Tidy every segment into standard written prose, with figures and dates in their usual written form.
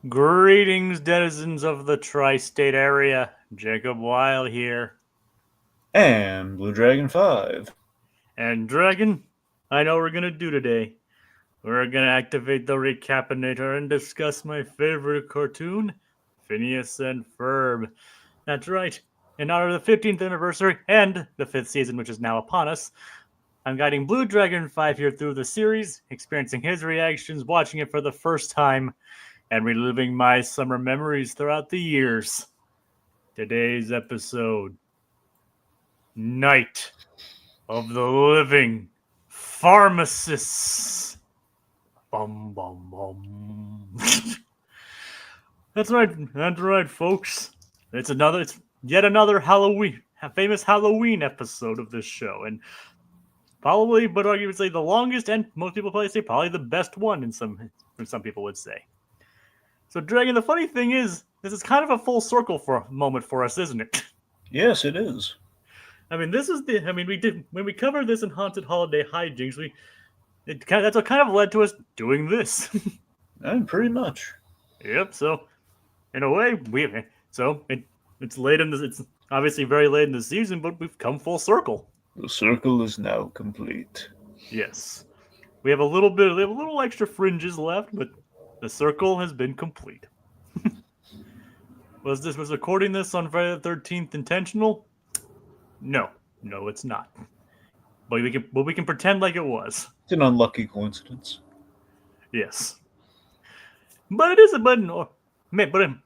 Greetings, denizens of the tri-state area. Jacob Weil here. And Blue Dragon 5. And Dragon, I know what we're gonna do today. We're gonna activate the Recap-inator and discuss my favorite cartoon, Phineas and Ferb. That's right. In honor of the 15th anniversary and the 5th season, which is now upon us, I'm guiding Blue Dragon 5 here through the series, experiencing his reactions, watching it for the first time, and reliving my summer memories throughout the years. Today's episode, Night of the Living Pharmacists. Bum, bum, bum. That's right, folks. It's yet another famous Halloween episode of this show, and probably, but arguably say the longest, and most people probably say probably the best one. In some people would say. So, Dragon, the funny thing is, this is kind of a full circle for a moment for us, isn't it? Yes, it is. We did when we covered this in Haunted Holiday Hijinks. That's what kind of led to us doing this. And pretty much. Yep. So, in a way, it's late in this. It's obviously very late in the season, but we've come full circle. The circle is now complete. Yes, we have a little extra fringes left, but the circle has been complete. Was recording this on Friday the 13th intentional? No, it's not. But we can pretend like it was. It's an unlucky coincidence. Yes, but it is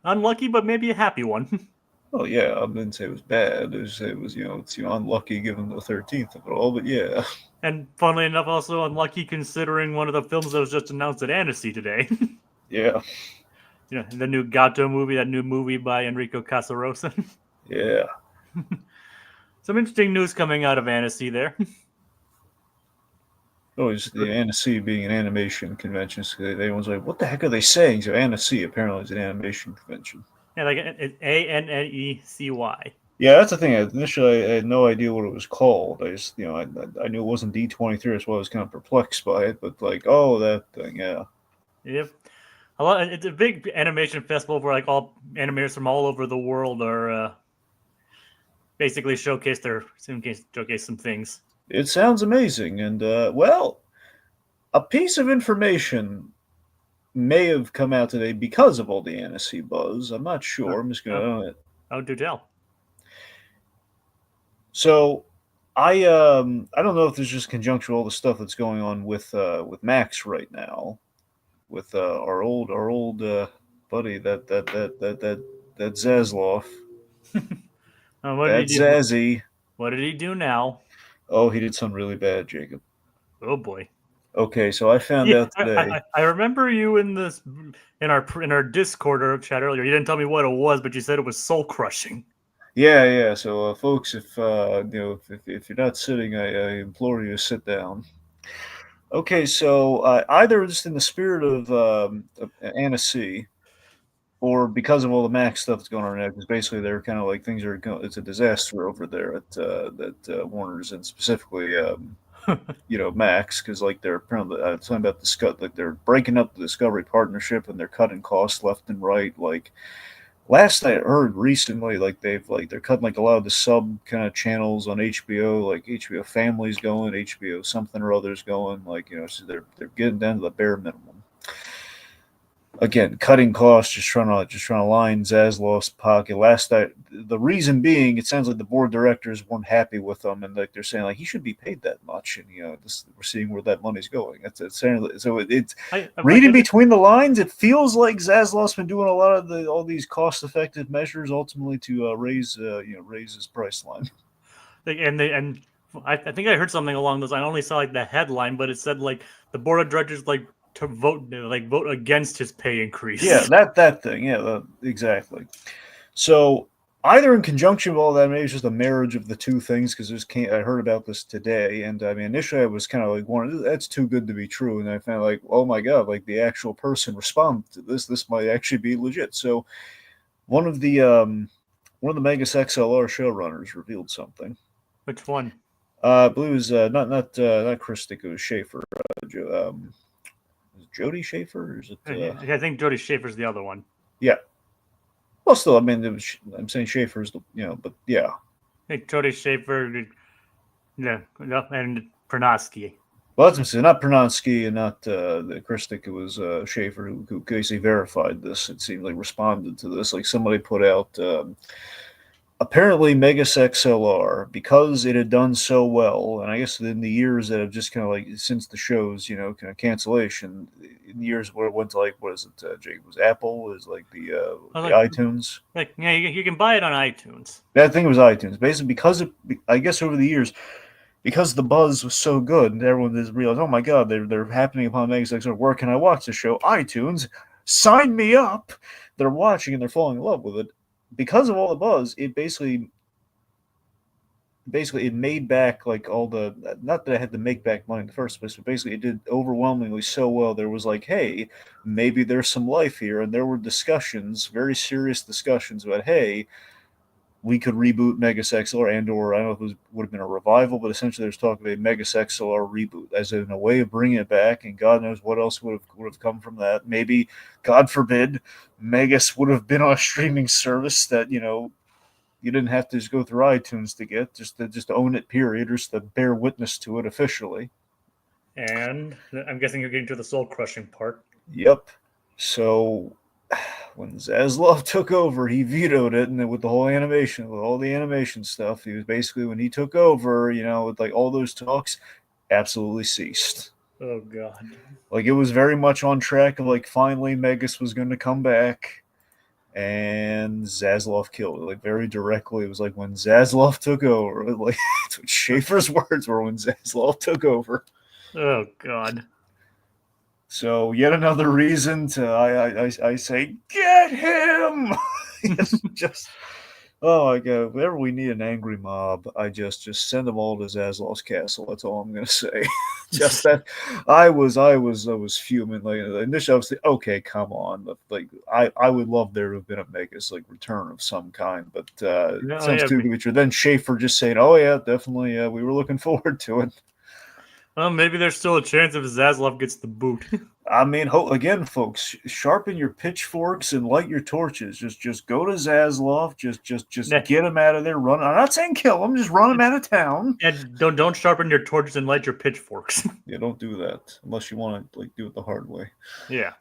unlucky, but maybe a happy one. Oh yeah, I didn't say it was bad. It was it's unlucky given the 13th of it all, but yeah. And funnily enough, also unlucky considering one of the films that was just announced at Annecy today. Yeah. The new Gato movie, that new movie by Enrico Casarosa. Yeah. Some interesting news coming out of Annecy there. Oh, it's the Annecy being an animation convention. So everyone's like, what the heck are they saying? So Annecy apparently is an animation convention. Yeah, like Annecy. Yeah, that's the thing. Initially, I had no idea what it was called. I just, I knew it wasn't D23, so I was kind of perplexed by it. But that thing, yeah. Yep. It's a big animation festival where like all animators from all over the world are basically showcase some things. It sounds amazing, and a piece of information may have come out today because of all the Annecy buzz. I'm not sure. I'm just gonna. Do tell. So, I don't know if there's just conjunction with all the stuff that's going on with Max right now, with our old buddy that Zasloff. Zazzy. What did he do now? Oh, he did something really bad, Jacob. Oh boy. Okay, so I found out today. I remember you in our Discord chat earlier. You didn't tell me what it was, but you said it was soul crushing. Yeah. So, folks, if you're not sitting, I implore you to sit down. Okay, so either just in the spirit of Annecy, or because of all the Max stuff that's going on now, because basically they're kind of like it's a disaster over there at Warner's, and specifically Max, because like they're apparently talking about they're breaking up the Discovery partnership and they're cutting costs left and right. Like last I heard recently, they're cutting like a lot of the sub kind of channels on HBO, like HBO Family's going, HBO something or other's going, so they're getting down to the bare minimum. Again, cutting costs, just trying to line Zasloff's pocket. The reason being, it sounds like the board of directors weren't happy with him, and like they're saying like he should be paid that much, and we're seeing where that money's going. Reading between the lines, it feels like Zasloff's been doing a lot of all these cost-effective measures ultimately to raise his price line. And I think I heard something along those. I only saw like the headline, but it said like the board of directors to vote against his pay increase. Yeah, that thing. Yeah, exactly. So either in conjunction with all that, maybe it's just a marriage of the two things. Because I heard about this today, and I mean initially I was kind of like, that's too good to be true, and I found like, oh my god, like the actual person responded to this. This might actually be legit. So one of the Megas XLR showrunners revealed something. Which one? I believe it was not Christic. It was Schaefer. Jody Schaefer? Or is it, I think Jody Schaefer's the other one. Yeah. Well, still, I mean, I'm saying Schaefer's, but yeah. Like Jody Schaefer, yeah, and Pernosky. Well, that's what I'm saying. Not Pranansky and not the Christic. It was Schaefer who basically verified this. It seemed like responded to this. Like somebody put out apparently Megas XLR, because it had done so well, and I guess in the years that have just kind of like since the shows, kind of cancellation, in the years where it went to like, what is it, Jake? Was Apple, is like the iTunes? Like, yeah, you can buy it on iTunes. I think it was iTunes. Basically, because I guess over the years, because the buzz was so good, and everyone just realized, oh my god, they're happening upon Megas XLR. Where can I watch the show? iTunes. Sign me up. They're watching and they're falling in love with it. Because of all the buzz, it basically it made back like all the, not that I had to make back money in the first place, but basically it did overwhelmingly so well. There was like, hey, maybe there's some life here, and there were discussions, very serious discussions about, hey, we could reboot Megas XLR, and or I don't know if it would have been a revival, but essentially there's talk of a Megas XLR reboot as in a way of bringing it back, and God knows what else would have come from that. Maybe, God forbid, Megas would have been on a streaming service that you didn't have to just go through iTunes to get, just to own it, period, or just to bear witness to it officially. And I'm guessing you're getting to the soul crushing part. Yep. So when Zaslav took over, he vetoed it, and then with all the animation stuff, he was basically, when he took over, with like all those talks, absolutely ceased. Oh god. Like it was very much on track of like finally Megas was going to come back. And Zaslav killed it, like very directly. It was like when Zaslav took over, like it's what Schaefer's words were, when Zaslav took over. Oh god. So yet another reason to I say get him. Just oh my god! Whenever we need an angry mob, I just send them all to Zaslav's castle. That's all I'm gonna say. Just that I was fuming. Like initially, I was thinking, okay, come on, but like I would love there to have been a Megas like return of some kind, but sounds too good. Then Schaefer just saying, oh yeah, definitely, we were looking forward to it. Well, maybe there's still a chance if Zaslav gets the boot. I mean, again, folks, sharpen your pitchforks and light your torches. Just go to Zaslav. Just get him out of there. Run. I'm not saying kill him. Just run him out of town. And don't sharpen your torches and light your pitchforks. Yeah, don't do that unless you want to like do it the hard way. Yeah.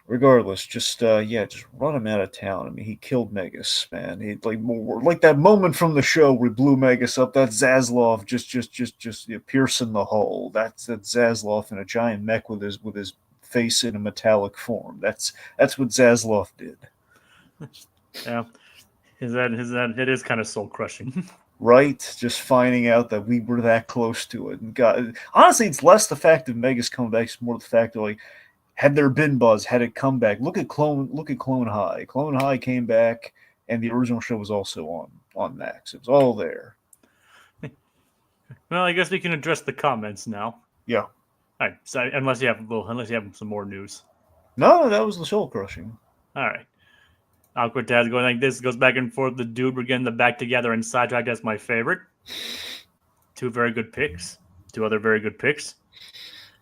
Regardless, just run him out of town. I mean, he killed Megas, man. He like that moment from the show where he blew Megas up. That's Zaslav just piercing the hull. That's Zaslav in a giant mech with his face in a metallic form. That's what Zaslav did. Yeah, it is kind of soul crushing. Right, just finding out that we were that close to it, and God, honestly, it's less the fact of Megas coming back; it's more the fact of like, had there been buzz, had it come back. Look at Clone High. Clone High came back, and the original show was also on Max. It was all there. Well, I guess we can address the comments now. Yeah. All right. So unless you have some more news. No, that was the soul crushing. All right. Awkward Taz going like this, goes back and forth. The dude, we're getting the back together and sidetracked. That's my favorite. Two very good picks. Two other very good picks.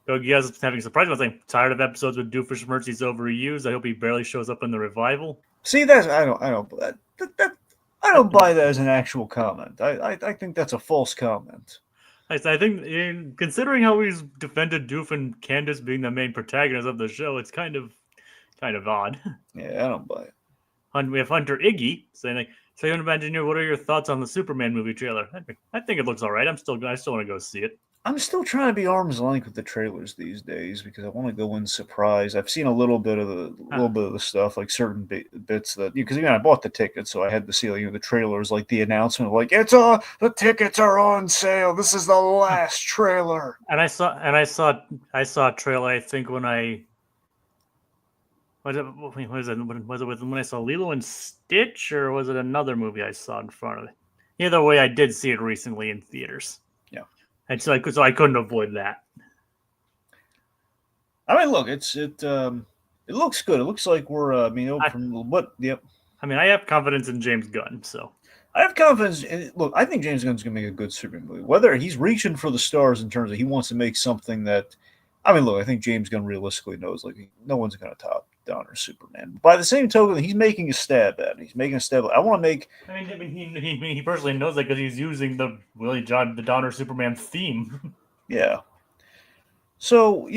Yogi's having a surprise. I was like, tired of episodes with Doofenshmirtz. He's overused. I hope he barely shows up in the revival. See, I don't buy that as an actual comment. I think that's a false comment. I think, considering how he's defended Doof and Candace being the main protagonists of the show, it's kind of odd. Yeah, I don't buy it. We have Hunter Iggy saying like, "So, Engineer, what are your thoughts on the Superman movie trailer?" I think it looks all right. I still want to go see it. I'm still trying to be arm's length with the trailers these days because I want to go in surprised. I've seen a little bit of the stuff, like certain bits that, because I bought the tickets, so I had to see the trailers, like the announcement, like the tickets are on sale. This is the last trailer. And I saw a trailer. I think when I was it when I saw Lilo and Stitch, or was it another movie I saw in front of it? Either way, I did see it recently in theaters. And so I couldn't avoid that. I mean, look, it looks good. It looks like we're. Yep. I mean, I have confidence in James Gunn, so I have confidence. Look, I think James Gunn's gonna make a good Superman movie. Whether he's reaching for the stars in terms of he wants to make something that, I mean, look, I think James Gunn realistically knows like no one's gonna top Donner Superman. By the same token, he's making a stab at it. He's making a stab. I want to make. I mean, he personally knows that because he's using the the Donner Superman theme. Yeah. So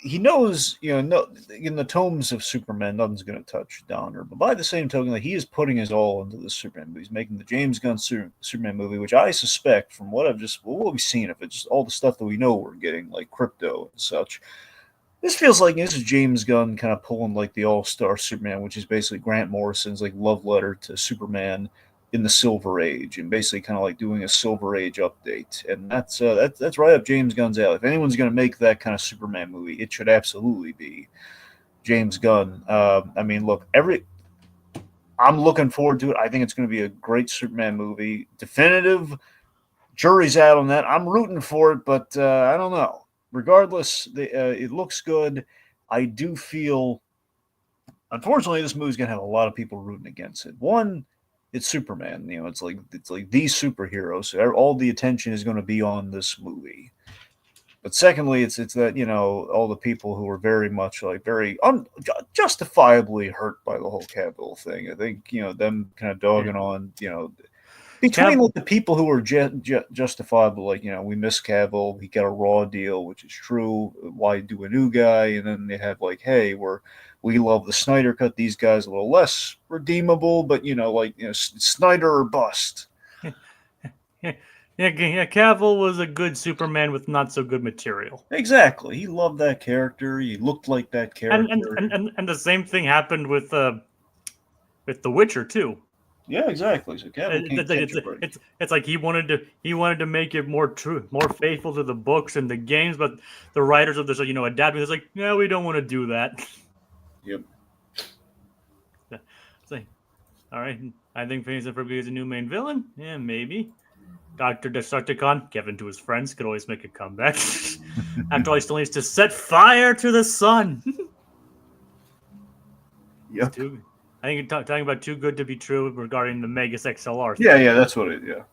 he knows, no, in the tomes of Superman, nothing's going to touch Donner. But by the same token, he is putting his all into the Superman movie. He's making the James Gunn Superman movie, which I suspect, from what what we've seen of it, just all the stuff that we know we're getting, like Crypto and such. This feels like this is James Gunn kind of pulling like the All-Star Superman, which is basically Grant Morrison's like love letter to Superman in the Silver Age, and basically kind of like doing a Silver Age update. And that's right up James Gunn's alley. If anyone's going to make that kind of Superman movie, it should absolutely be James Gunn. I mean, look, I'm looking forward to it. I think it's going to be a great Superman movie. Definitive. Jury's out on that. I'm rooting for it, but I don't know. Regardless, it looks good. I do feel, unfortunately, this movie's gonna have a lot of people rooting against it. One, it's Superman. It's like these superheroes. So all the attention is going to be on this movie. But secondly, it's that all the people who are very much very justifiably hurt by the whole Cavill thing. I think them kind of dogging on between the people who are justifiable, we miss Cavill, he got a Raw deal, which is true. Why do a new guy? And then they have hey, we love the Snyder cut. These guys a little less redeemable, but Snyder or bust. Yeah, Cavill was a good Superman with not so good material. Exactly, he loved that character. He looked like that character. And the same thing happened with The Witcher too. Yeah, exactly. So it's like he wanted to make it more true, more faithful to the books and the games, but the writers of this, adapting, it's like, no, we don't want to do that. Yep. It's like, all right, I think Phineas and Ferb is a new main villain. Yeah, maybe. Dr. Destructicon, Kevin to his friends, could always make a comeback. After all, he still needs to set fire to the sun. Yep. I think you're talking about Too Good to Be True regarding the Megas XLR thing. Yeah, that's what it is, yeah.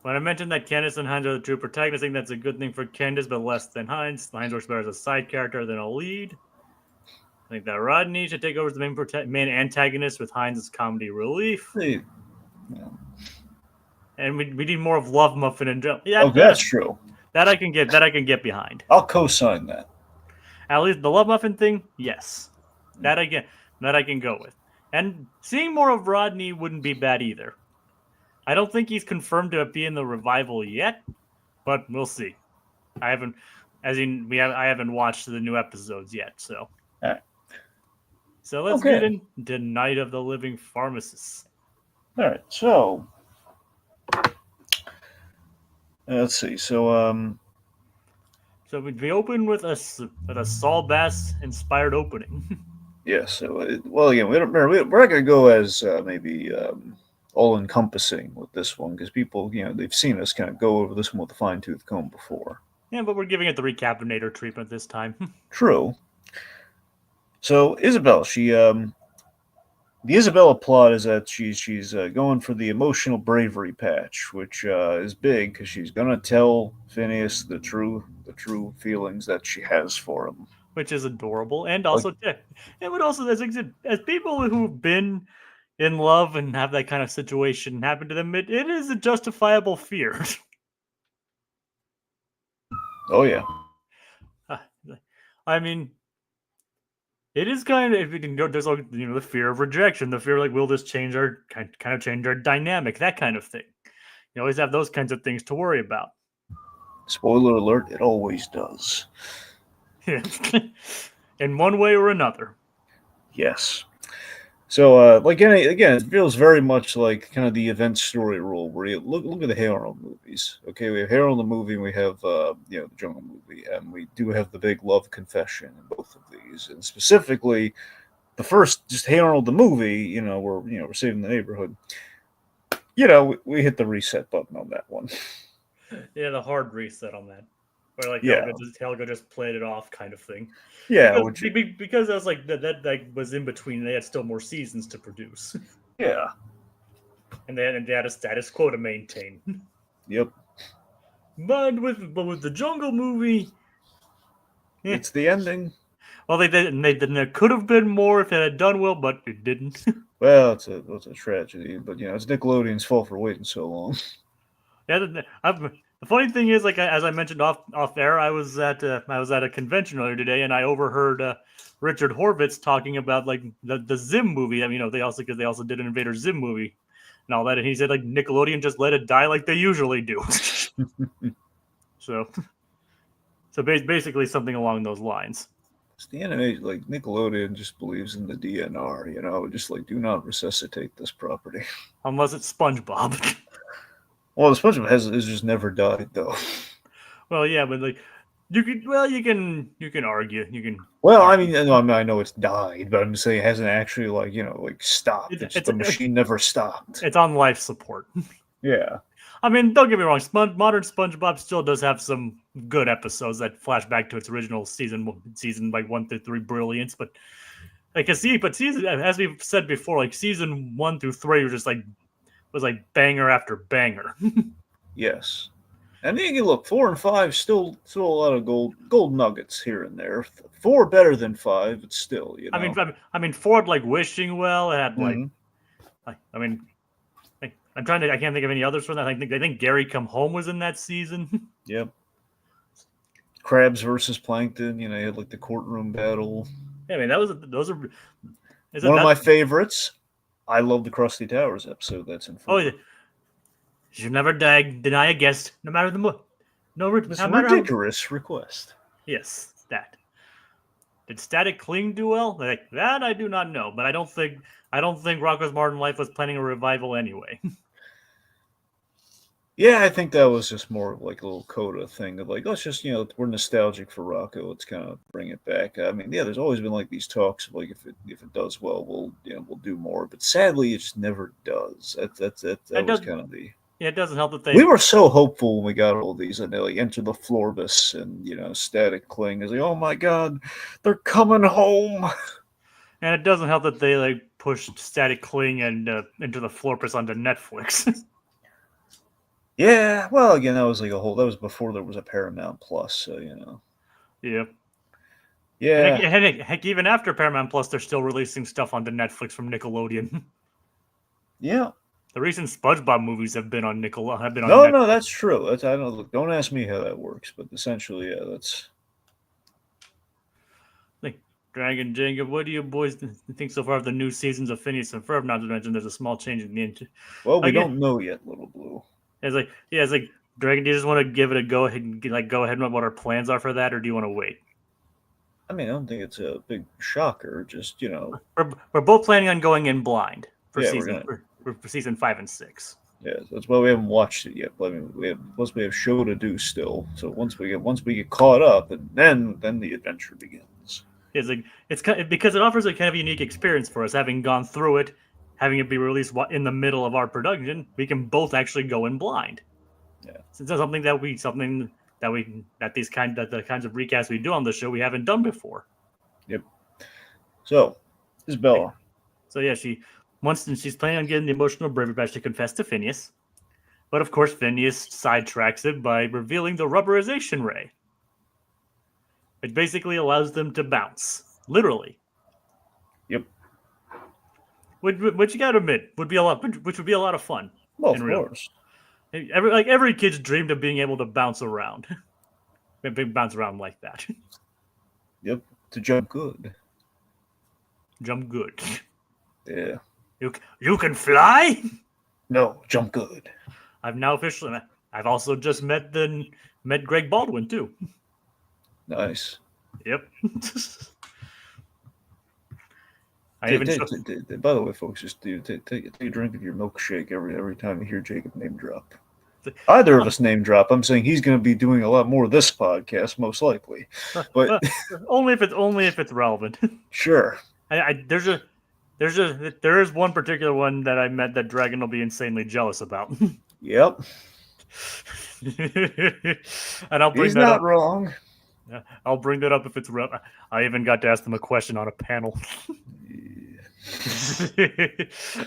When I mentioned that Candace and Hines are the true protagonists, I think that's a good thing for Candace, but less than Hines. Hines works better as a side character than a lead. I think that Rodney should take over as the main antagonist with Hines' comedy relief. Yeah. And we need more of Love Muffin and Joe. Yeah, that's true. That I can get behind. I'll co-sign that. At least the Love Muffin thing, yes. That I can go with. And seeing more of Rodney wouldn't be bad either. I don't think he's confirmed to be in the revival yet, but we'll see. I haven't watched the new episodes yet, so. All right. So let's get into Night of the Living Pharmacists. All right, so let's see. So we open with a Saul Bass inspired opening. Yeah. So again, we're not going to go as maybe all encompassing with this one because people they've seen us kind of go over this one with a fine tooth comb before. Yeah, but we're giving it the Recap-inator treatment this time. True. So Isabel, the Isabella plot is that she's going for the emotional bravery patch, which is big because she's gonna tell Phineas the true feelings that she has for him, which is adorable, and also it would also as people who've been in love and have that kind of situation happen to them, it is a justifiable fear. Oh yeah, I mean. It is kind of there's the fear of rejection, the fear will this change our change our dynamic, that kind of thing. You always have those kinds of things to worry about. Spoiler alert: it always does. In one way or another. Yes. So again, it feels very much like kind of the event story rule where you look at the Hey Arnold movies. Okay, we have Hey Arnold the movie, and we have the Jungle movie, and we do have the big love confession in both of these. And specifically, the first, just Hey Arnold the movie, we're saving the neighborhood. We hit the reset button on that one. Yeah, the hard reset on that. Where Helga just played it off, kind of thing. Yeah, because I was that was in between. They had still more seasons to produce. Yeah, and they had a status quo to maintain. Yep. But with the Jungle movie, it's the ending. Well, they did, and there could have been more if it had done well, but it didn't. Well, it's a tragedy, but it's Nickelodeon's fault for waiting so long. Yeah, the funny thing is, like as I mentioned off air, I was at a convention earlier today, and I overheard Richard Horvitz talking about like the Zim movie. I mean, they also did an Invader Zim movie and all that, and he said like Nickelodeon just let it die like they usually do. so basically something along those lines. It's the animation, like Nickelodeon just believes in the DNR, just like do not resuscitate this property. Unless it's SpongeBob. Well, the SpongeBob has just never died though. Well, yeah, but like you can argue. You can. Well, I mean, I know it's died, but I'm saying it hasn't actually like stopped. The machine never stopped. It's on life support. Yeah. I mean, don't get me wrong. Modern SpongeBob still does have some good episodes that flash back to its original season like 1 through 3 brilliance. But season, as we've said before, like season 1 through 3 was like banger after banger. Yes. And then look, 4 and 5 still a lot of gold nuggets here and there. 4 better than 5, but still, I mean, 4 like Wishing Well. It had like, I mean. I can't think of any others from that. I think Gary Come Home was in that season. Yep. Crabs versus Plankton. You had like the courtroom battle. Yeah, I mean those are one of my favorites. I love the Krusty Towers episode. That's in. Oh yeah. You should never deny a guest, no matter the ridiculous request. Yes, that. Did Static Cling do well? Like that, I do not know, but I don't think Rocko's Modern Life was planning a revival anyway. Yeah, I think that was just more of like a little coda thing of like, let's just, we're nostalgic for Rocko. Let's kind of bring it back. I mean, yeah, there's always been like these talks of like if it does well, we'll do more. But sadly, it just never does. That was kind of the. Yeah, it doesn't help that we were so hopeful when we got all these, and they like Enter the Florbus and Static Cling. It's like, oh my god, they're coming home. And it doesn't help that they like pushed Static Cling and Into the Florbus onto Netflix. Yeah, well, again, that was like that was before there was a Paramount Plus, so Yeah. Yeah. Heck, even after Paramount Plus, they're still releasing stuff onto Netflix from Nickelodeon. Yeah. The recent SpongeBob movies have been on Nickelodeon. No, that's true. Don't ask me how that works, but essentially, yeah, that's. Like Dragon Jenga, what do you boys think so far of the new seasons of Phineas and Ferb? Not to mention, there's a small change in the. Well, we don't know yet, Little Blue. It's like Dragon. Do you just want to give it a go ahead and go ahead and what our plans are for that, or do you want to wait? I mean, I don't think it's a big shocker. Just we're both planning on going in blind for season 5 and 6. Yeah, that's why we haven't watched it yet. But I mean, we have show to do still. So once we get caught up, and then the adventure begins. It's because it offers a kind of unique experience for us, having gone through it. Having it be released in the middle of our production, we can both actually go in blind. Yeah, since that's the kinds of recasts we do on the show we haven't done before. Yep. So, Isabella. So yeah, she's planning on getting the emotional bravery badge to confess to Phineas, but of course Phineas sidetracks it by revealing the rubberization ray, which basically allows them to bounce, literally. Yep. Which you gotta admit would be a lot of fun. Well, of course. Every kid's dreamed of being able to bounce around, bounce around like that. Yep, to jump good. Jump good. Yeah. You can fly? No, jump good. I've also just met Greg Baldwin too. Nice. Yep. By the way, folks, just take a drink of your milkshake every time you hear Jacob name drop. Either of us name drop. I'm saying he's going to be doing a lot more of this podcast, most likely, but only if it's relevant. Sure. There is one particular one that I met that Dragon will be insanely jealous about. Yep. And I'll bring he's that not up. Wrong. I'll bring that up if it's real. I even got to ask them a question on a panel.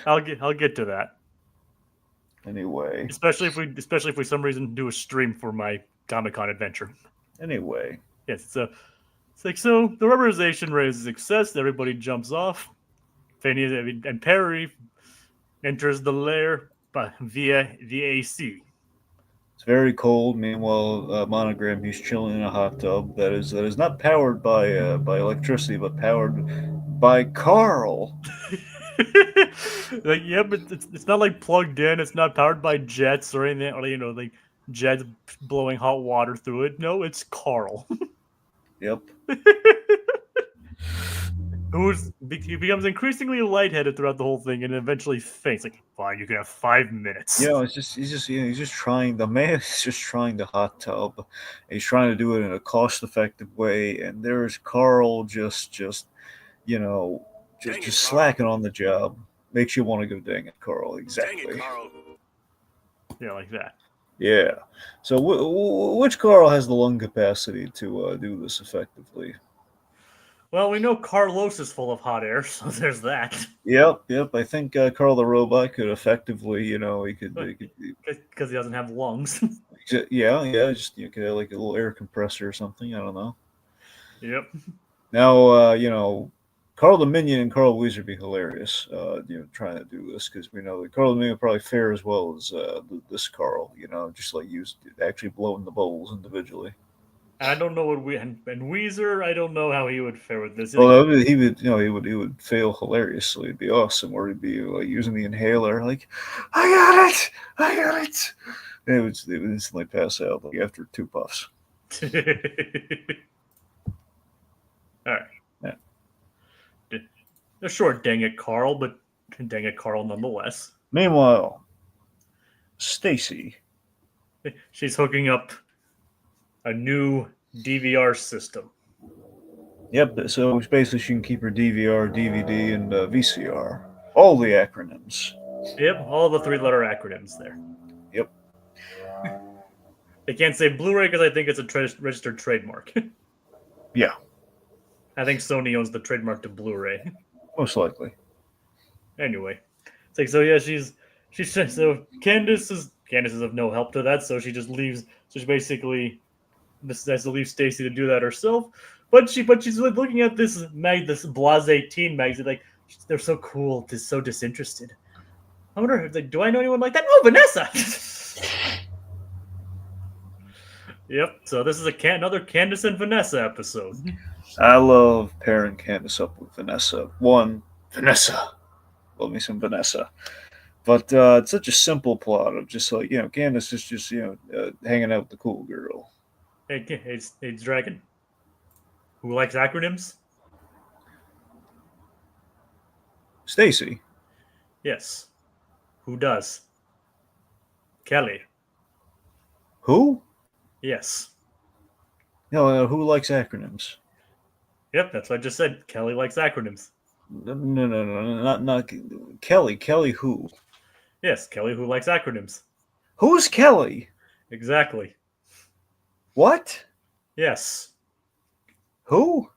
I'll get to that. Anyway, especially if we for some reason do a stream for my Comic-Con adventure. Anyway, yes. So It's like, so the rubberization rate is a success. Everybody jumps off. Phineas and Perry enters the lair via the AC. It's very cold. Meanwhile, Monogram, he's chilling in a hot tub that is not powered by electricity, but powered by Carl. Like, yeah, but it's not like plugged in. It's not powered by jets or anything, or like jets blowing hot water through it. No, it's Carl. Yep. He becomes increasingly lightheaded throughout the whole thing, and eventually faints. Like, fine, you can have 5 minutes. He's just trying. The man is just trying the hot tub. He's trying to do it in a cost-effective way, and there's Carl just just slacking on the job. Makes you want to go, dang it, Carl. Exactly. Dang it, Carl. Yeah, like that. Yeah. So which Carl has the lung capacity to do this effectively? Well, we know Carlos is full of hot air, so there's that. Yep. I think Carl the robot could effectively, he could Because he doesn't have lungs. just you could have like a little air compressor or something. I don't know. Yep. Now, Carl the Minion and Carl Weezer would be hilarious. Trying to do this because we know that Carl the Minion would probably fare as well as this Carl. Just like actually blowing the bowls individually. I don't know what and Weezer. I don't know how he would fare with this. Well, he would fail hilariously. It'd be awesome, where he'd be like using the inhaler, like, I got it. And they would instantly pass out like after 2 puffs. All right. Yeah. A short dang it, Carl, but dang it, Carl nonetheless. Meanwhile, Stacy. She's hooking up a new DVR system. Yep, so basically she can keep her DVR, DVD, and VCR. All the acronyms. Yep, all the 3-letter acronyms there. Yep. They can't say Blu-ray because I think it's a registered trademark. Yeah. I think Sony owns the trademark to Blu-ray. Most likely. Anyway, it's like, so yeah, so Candace is of no help to that, so she just leaves. So she basically has to leave Stacy to do that herself. But she's looking at this Blase teen magazine, like, they're so cool, so disinterested. I wonder if do I know anyone like that? Oh, Vanessa. Yep. So this is another Candace and Vanessa episode. I love pairing Candace up with Vanessa. Vanessa. Love me some Vanessa. But it's such a simple plot of just like, Candace is just, hanging out with the cool girl. Hey, Dragon. Who likes acronyms? Stacy. Yes. Who does? Kelly. Who? Yes. No, who likes acronyms? Yep, that's what I just said. Kelly likes acronyms. No, not Kelly. Kelly who? Yes, Kelly who likes acronyms. Who's Kelly? Exactly. What? Yes. Who?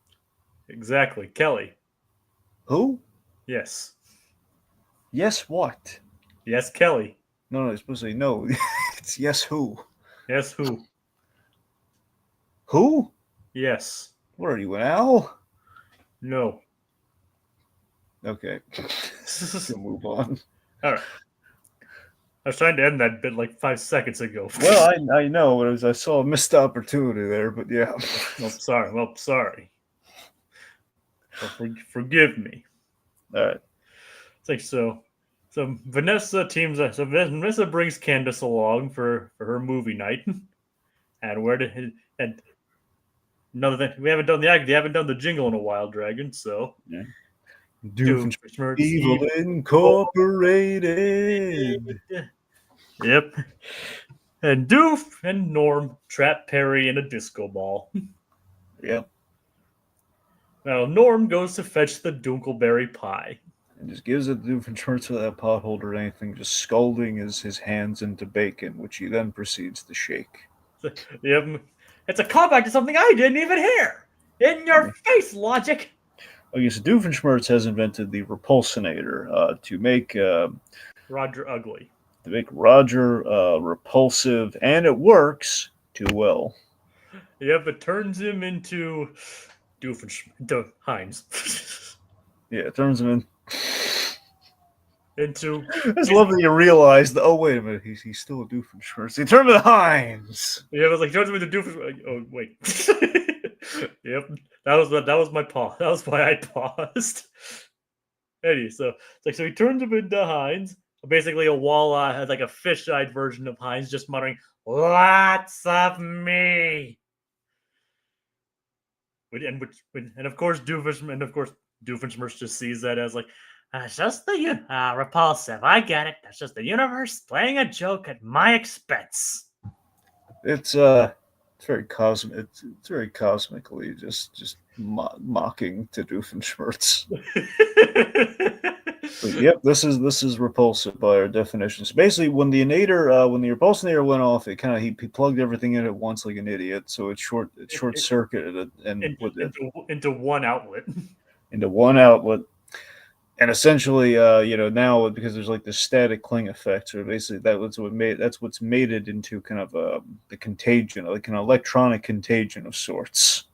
Exactly. Kelly. Who? Yes. Yes, what? Yes, Kelly. No, it's supposed to say no. It's yes, who? Yes, who? Who? Yes. What are you, an owl? No. Okay. We'll move on. All right. I was trying to end that bit like 5 seconds ago. Well, I know, but I saw a missed opportunity there, but yeah. Well, sorry. Well, forgive me. All right. It's like, so Vanessa Vanessa brings Candace along for her movie night. And another thing, they haven't done the jingle in a while, Dragon, so yeah. Doofenshmirtz Evil Incorporated. Yep. And Doof and Norm trap Perry in a disco ball. Yep. Now Norm goes to fetch the Dunkelberry pie. And just gives it to Doofenshmirtz with that potholder or anything, just scalding his hands into bacon, which he then proceeds to shake. Yep. It's a callback to something I didn't even hear. In your face, logic. Okay, so Doofenshmirtz has invented the Repulsinator to make Roger ugly. To make Roger repulsive, and it works too well. Yep, it turns him into Heinz. Yeah, it turns him in. Into. I just love that you realize that. Oh wait a minute, he's still a Doofenshmirtz. He turned him into Heinz. Yeah, it was like turns him into Doofenshmirtz. Oh wait. Yep, that was my pause. That was why I paused. Anyway, so it's like so he turns him into Heinz. Basically, a walleye has like a fish-eyed version of Heinz, just muttering, "Lots of me." And of course, Doofenshmirtz just sees that as like, it's just the repulsive. I get it. That's just the universe playing a joke at my expense. It's very cosmic. It's very cosmically just mocking to Doofenshmirtz. But yep, this is repulsive by our definition. So basically, when the repulsinator went off, it kind of he plugged everything in at once like an idiot. So it short circuited and into one outlet. Into one outlet, and essentially, now because there's like this static cling effect, so basically that's what's made it into kind of the contagion, like an electronic contagion of sorts.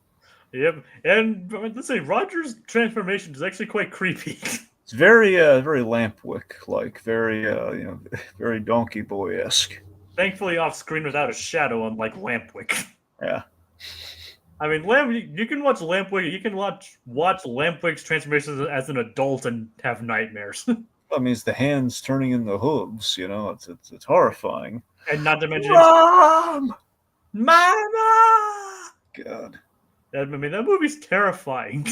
Yep, and let's say Roger's transformation is actually quite creepy. It's very Lampwick like, very Donkey Boy esque. Thankfully, off screen without a shadow, unlike Lampwick. Yeah. I mean, you can watch Lampwick. You can watch Lampwick's transformations as an adult and have nightmares. I mean, it's the hands turning into hooves. It's horrifying. And not to mention, Mom, Mama. God. I mean, that movie's terrifying.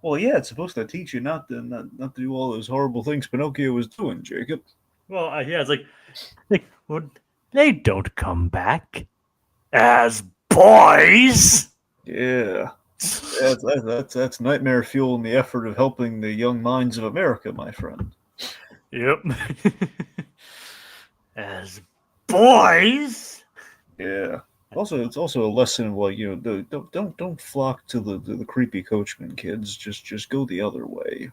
Well, yeah, it's supposed to teach you not to do all those horrible things Pinocchio was doing, Jacob. Well, yeah, it's like well, they don't come back as boys. Yeah, that's nightmare fuel in the effort of helping the young minds of America, my friend. Yep. As boys. Yeah. Also, it's also a lesson of like, don't flock to the creepy coachman, kids. Just go the other way.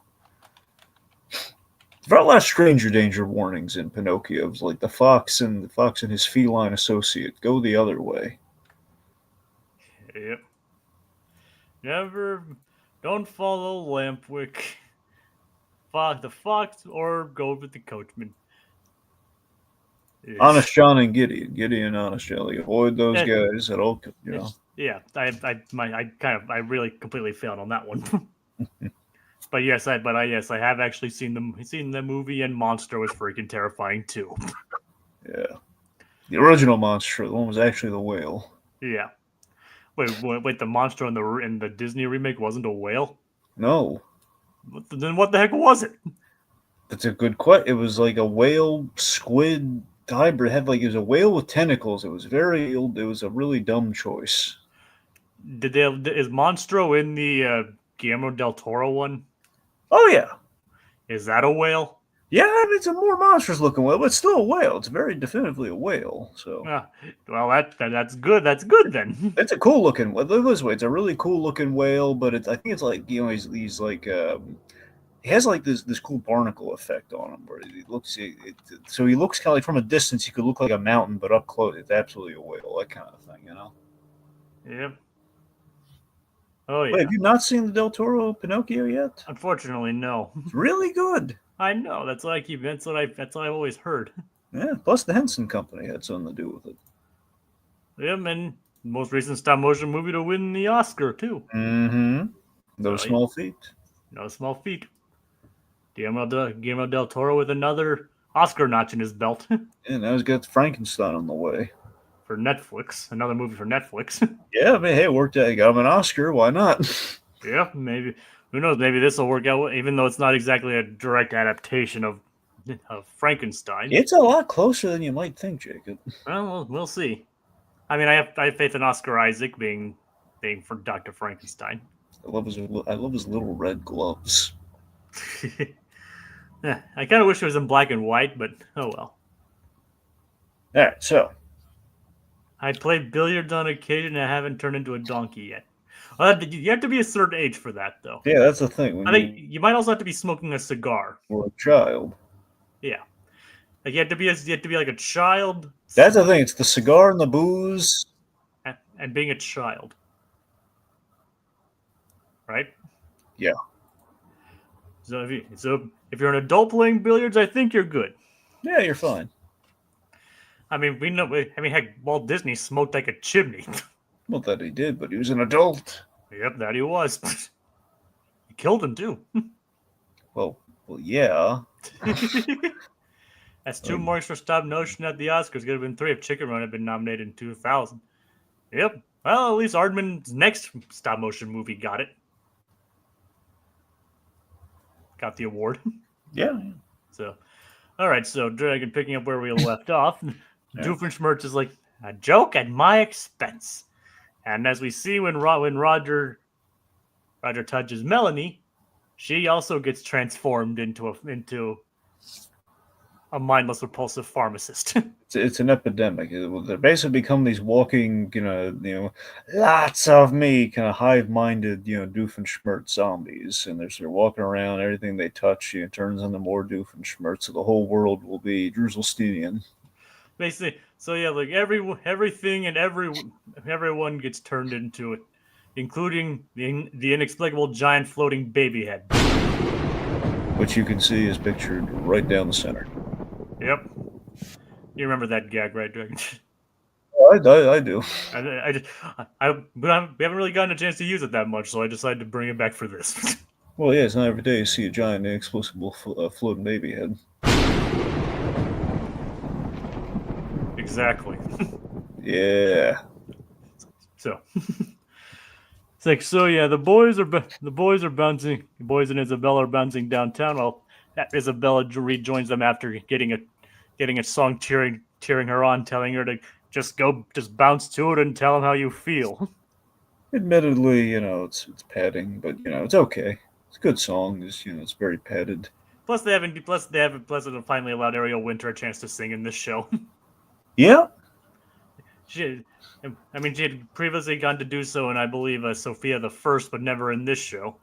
There are a lot of stranger danger warnings in Pinocchio, like the fox and his feline associate. Go the other way. Yep. Don't follow Lampwick. The fox, or go with the coachman. Honest John and Gideon, Honest John. Avoid those guys at all. Yeah, I really completely failed on that one. But yes, I have actually seen the movie, and Monster was freaking terrifying too. Yeah, the original Monster, the one was actually the whale. Yeah. Wait, the monster in the Disney remake wasn't a whale? No. Then what the heck was it? That's a good question. It was like a whale squid hybrid. It was a whale with tentacles. It was a really dumb choice. Is Monstro in the Guillermo del Toro one? Oh yeah. Is that a whale? Yeah, I mean, it's a more monstrous looking whale, but it's still a whale. It's very definitively a whale. So, well, that's good. That's good then. It's a cool looking. Look this way, it's a really cool looking whale, but I think it's like he's like he has like this cool barnacle effect on him, where so he looks kind of like from a distance he could look like a mountain, but up close it's absolutely a whale, that kind of thing, Yep. Oh yeah. Wait, have you not seen the Del Toro Pinocchio yet? Unfortunately, no. It's really good. I know. That's what I've always heard. Yeah. Plus, the Henson Company had something to do with it. Yep, and most recent stop motion movie to win the Oscar too. Mm-hmm. No small feat. No small feat. Guillermo del Toro with another Oscar notch in his belt. And now he's got Frankenstein on the way. For Netflix. Another movie for Netflix. Yeah, I mean, hey, it worked out. He got him an Oscar. Why not? Yeah, maybe. Who knows? Maybe this will work out, even though it's not exactly a direct adaptation of Frankenstein. It's a lot closer than you might think, Jacob. Well, we'll see. I mean, I have faith in Oscar Isaac being for Dr. Frankenstein. I love his little red gloves. Yeah, I kind of wish it was in black and white, but oh well. All right, so I played billiards on occasion, and I haven't turned into a donkey yet. Well, you have to be a certain age for that, though. Yeah, that's the thing. I think you might also have to be smoking a cigar. Or a child. Yeah, like you have to be like a child. That's the thing. It's the cigar and the booze, and being a child. right? Yeah. So if you're an adult playing billiards, I think you're good. Yeah, you're fine. I mean, we know. I mean, heck, Walt Disney smoked like a chimney. Well, that he did, but he was an adult. Yep, that he was. He killed him too. Well, yeah. That's 2 marks for stop motion at the Oscars. Could have been 3 if Chicken Run had been nominated in 2000. Yep. Well, at least Aardman's next stop motion movie got it. Got the award. Yeah. So, all right. So, Dragon, picking up where we left off, Yeah. Doofenshmirtz is like a joke at my expense, and as we see when Roger touches Melanie, she also gets transformed into a mindless repulsive pharmacist. It's an epidemic. They basically become these walking, lots of me, kind of hive-minded, Doofenshmirtz zombies, and they're walking around. Everything they touch, turns into more Doofenshmirtz. So the whole world will be Jerusalem. Basically, so yeah, like everything and everyone gets turned into it, including the inexplicable giant floating baby head, which you can see is pictured right down the center. Yep. You remember that gag, right, Dragon? I do. But we haven't really gotten a chance to use it that much, so I decided to bring it back for this. Well, yeah, it's not every day you see a giant inexplicable floating baby head. Exactly. Yeah. So it's like, so yeah, the boys are bouncing. The boys and Isabella are bouncing downtown. While Isabella rejoins them after getting a song cheering her on, telling her to just bounce to it and tell them how you feel. Admittedly, it's padding, but it's okay. It's a good song. It's very padded. Plus they haven't finally allowed Ariel Winter a chance to sing in this show. Yeah. She had previously gone to do so in, I believe, Sophia the First, but never in this show.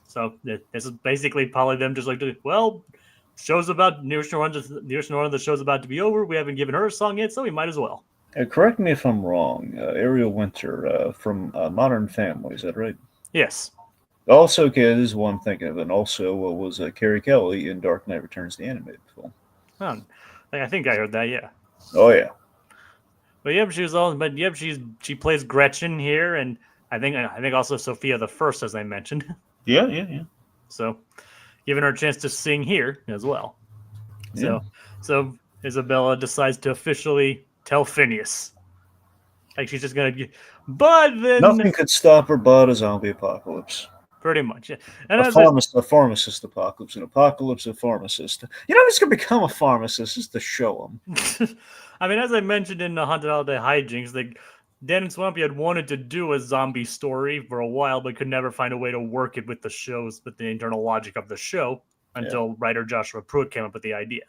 So this is basically probably them just like, well, show's about nearest one of the show's about to be over. We haven't given her a song yet, so we might as well. Correct me if I'm wrong. Ariel Winter from Modern Family, is that right? Yes. Also, okay, this is one I'm thinking of, and also was Carrie Kelly in Dark Knight Returns, the animated film. I think I heard that. Yeah. Oh yeah. But yep, she plays Gretchen here, and I think also Sophia the First, as I mentioned. Yeah. So, giving her a chance to sing here as well. Yeah. So Isabella decides to officially tell Phineas, like she's just gonna. But then nothing could stop her but a zombie apocalypse. Pretty much, yeah. And a pharmacist apocalypse, an apocalypse of pharmacists. I'm just gonna become a pharmacist just to show them. I mean, as I mentioned in the Haunted Holiday Hijinks, Dan and Swampy had wanted to do a zombie story for a while, but could never find a way to work it with the internal logic of the show until writer Joshua Pruitt came up with the idea.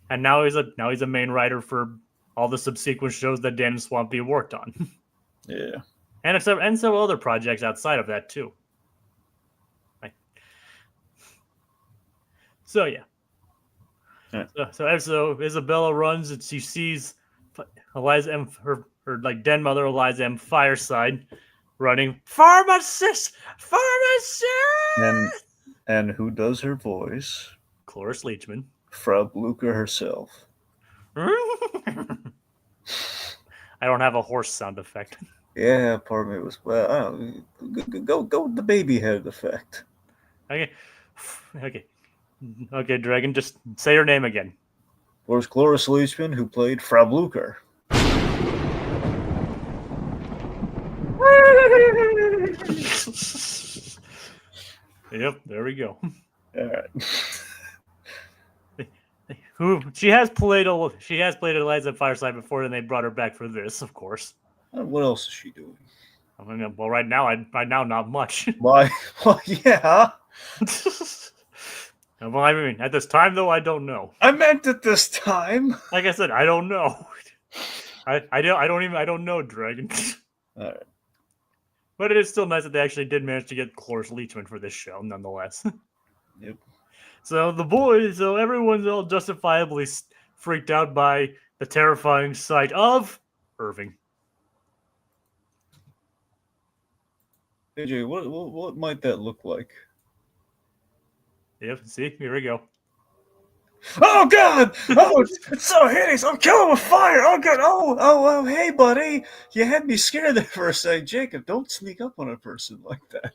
And now he's a main writer for all the subsequent shows that Dan and Swampy worked on. Yeah. And several other projects outside of that too. So yeah. So Isabella runs and she sees Eliza M, her den mother Eliza M Fireside running, pharmacist. And who does her voice? Cloris Leachman. Frau Blucher herself. I don't have a horse sound effect. Yeah, part of me was go with the baby head effect. Okay, Dragon, just say her name again. Where's Cloris Leachman, who played Frau Blucher? Yep, there we go. All right. She has played Eliza Fireside before, and they brought her back for this, of course. What else is she doing? I mean, well, right now, not much. Why? Well, yeah. Well, I mean, at this time, though, I don't know. I meant at this time. Like I said, I don't know. I don't know, Dragon. All right. But it is still nice that they actually did manage to get Cloris Leachman for this show, nonetheless. Yep. So everyone's all justifiably freaked out by the terrifying sight of Irving. AJ, what might that look like? Yep. See, here we go. Oh God! Oh, it's so hideous! I'm killing with fire! Oh God! Oh! Hey, buddy! You had me scared there for a second, Jacob. Don't sneak up on a person like that.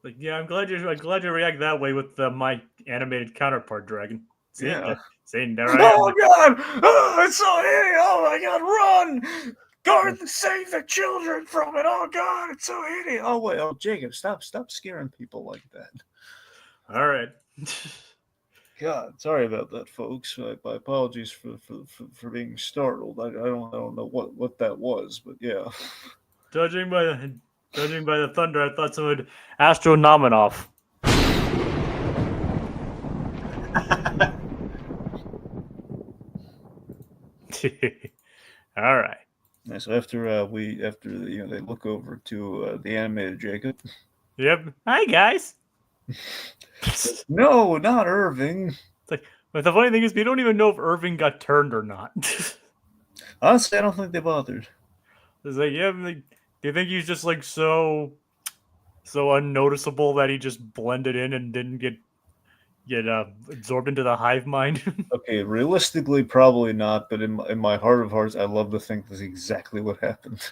Like, yeah, I'm glad you react that way with my animated counterpart, Dragon. See, Yeah. there I am. Oh God! Oh, it's so hideous! Oh my God! Run! Guard and save the children from it! Oh God! It's so hideous! Oh wait! Oh Jacob, stop scaring people like that. All right. God, sorry about that, folks. My apologies for being startled. I don't know what that was, but yeah. Judging by the thunder, I thought someone would Astronominoff. All right. So after they look over to the animated Jacob. Yep. Hi guys. No, not Irving. It's like, but the funny thing is, we don't even know if Irving got turned or not. Honestly, I don't think they bothered. It's like, yeah, like, do you think he's just like so unnoticeable that he just blended in and didn't get absorbed into the hive mind? Okay, realistically, probably not. But in my heart of hearts, I love to think that's exactly what happened.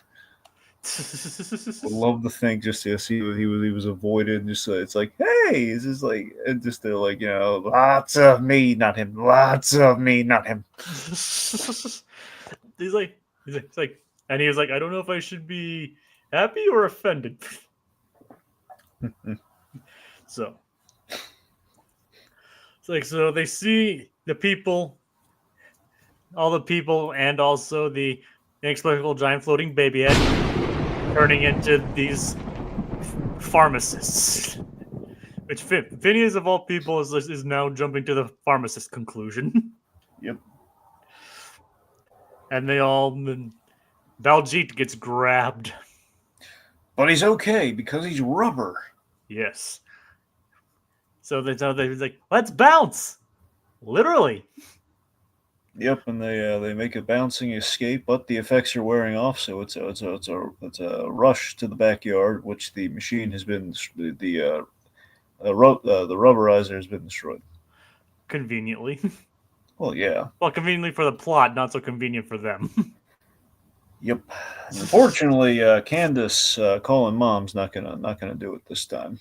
I love to think just yes, he was avoided. Just it's like, hey, it's just like they're like lots of me, not him. Lots of me, not him. he's like, and he was like, I don't know if I should be happy or offended. So it's like, so they see the people, all the people, and also the inexplicable giant floating baby head turning into these pharmacists. Which Phineas of all people is now jumping to the pharmacist conclusion. Yep. And they all Baljeet gets grabbed. But he's okay because he's rubber. Yes. So they're like, let's bounce. Literally. Yep, and they make a bouncing escape, but the effects are wearing off, so it's a rush to the backyard, which the machine has been the rubberizer has been destroyed. Conveniently. Well, yeah. Well, conveniently for the plot, not so convenient for them. Yep. Unfortunately, Candace calling mom's not gonna do it this time.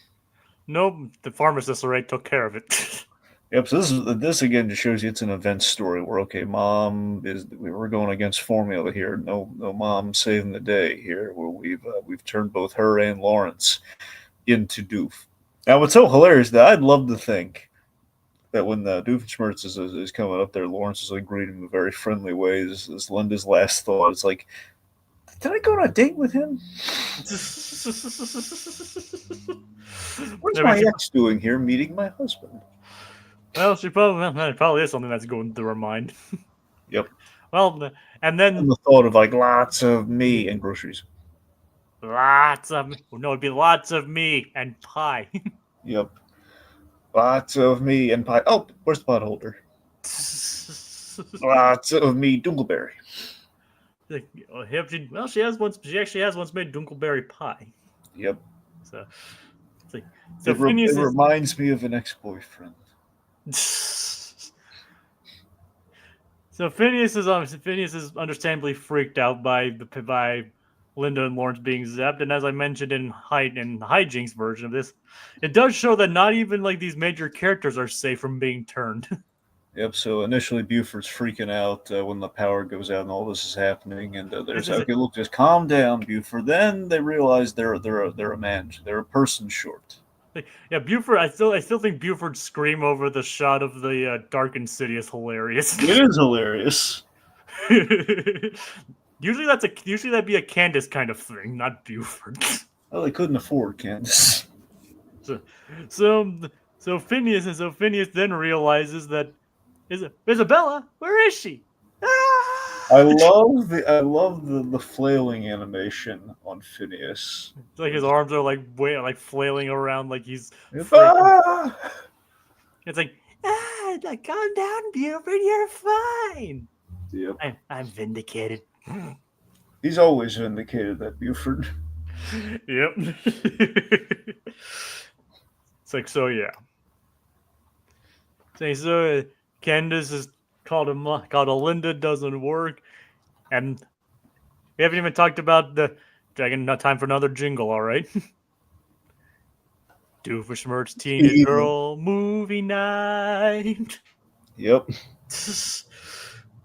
Nope, the pharmacist already took care of it. Yep. So this again just shows you it's an event story where okay, we're going against formula here. No, mom saving the day here. Where we've turned both her and Lawrence into Doof. Now, what's so hilarious that I'd love to think that when the Doofenshmirtz is coming up there, Lawrence is like greeting him in a very friendly way. This is Linda's last thought. It's like, did I go on a date with him? What's my ex doing here meeting my husband? Well, she probably is something that's going through her mind. Yep. Well, and then the thought of like lots of me and groceries. It'd be lots of me and pie. Yep. Lots of me and pie. Oh, where's the pot holder? Lots of me, Dungleberry. She actually has once made Dungleberry pie. Yep. So it reminds me of an ex-boyfriend. So Phineas is understandably freaked out by Linda and Lawrence being zapped, and as I mentioned in the hijinks version of this, it does show that not even like these major characters are safe from being turned. Yep. So initially, Buford's freaking out when the power goes out and all this is happening, and there's okay, look, just calm down, Buford. Then they realize they're a man, they're a person short. Yeah, Buford. I still think Buford's scream over the shot of the darkened city is hilarious. It is hilarious. Usually that'd be a Candace kind of thing, not Buford. Well, they couldn't afford Candace. So Phineas then realizes that Isabella, where is she? I love the flailing animation on Phineas. It's like his arms are like flailing around like he's freaking. It's like calm down, Buford, you're fine. Yep. I'm vindicated. He's always vindicated, that Buford. Yep. It's like, so yeah. So Candace is called a Linda doesn't work, and we haven't even talked about the dragon. Not time for another jingle, all right? Doofenshmirtz teenage girl movie night. Yep.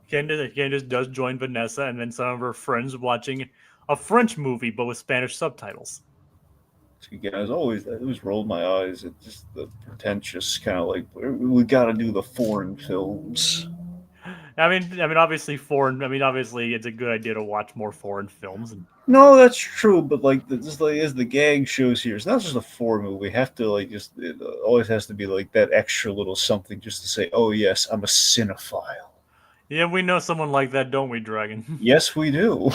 Candace does join Vanessa and then some of her friends watching a French movie but with Spanish subtitles. Again, as always, that always rolled my eyes at just the pretentious kind of like we got to do the foreign films. I mean, obviously obviously it's a good idea to watch more foreign films. No, that's true, but like just like as the gag shows here, it's not just a foreign movie. We have to like just it always has to be like that extra little something just to say, oh yes, I'm a cinephile. Yeah, we know someone like that, don't we, Dragon? Yes, we do.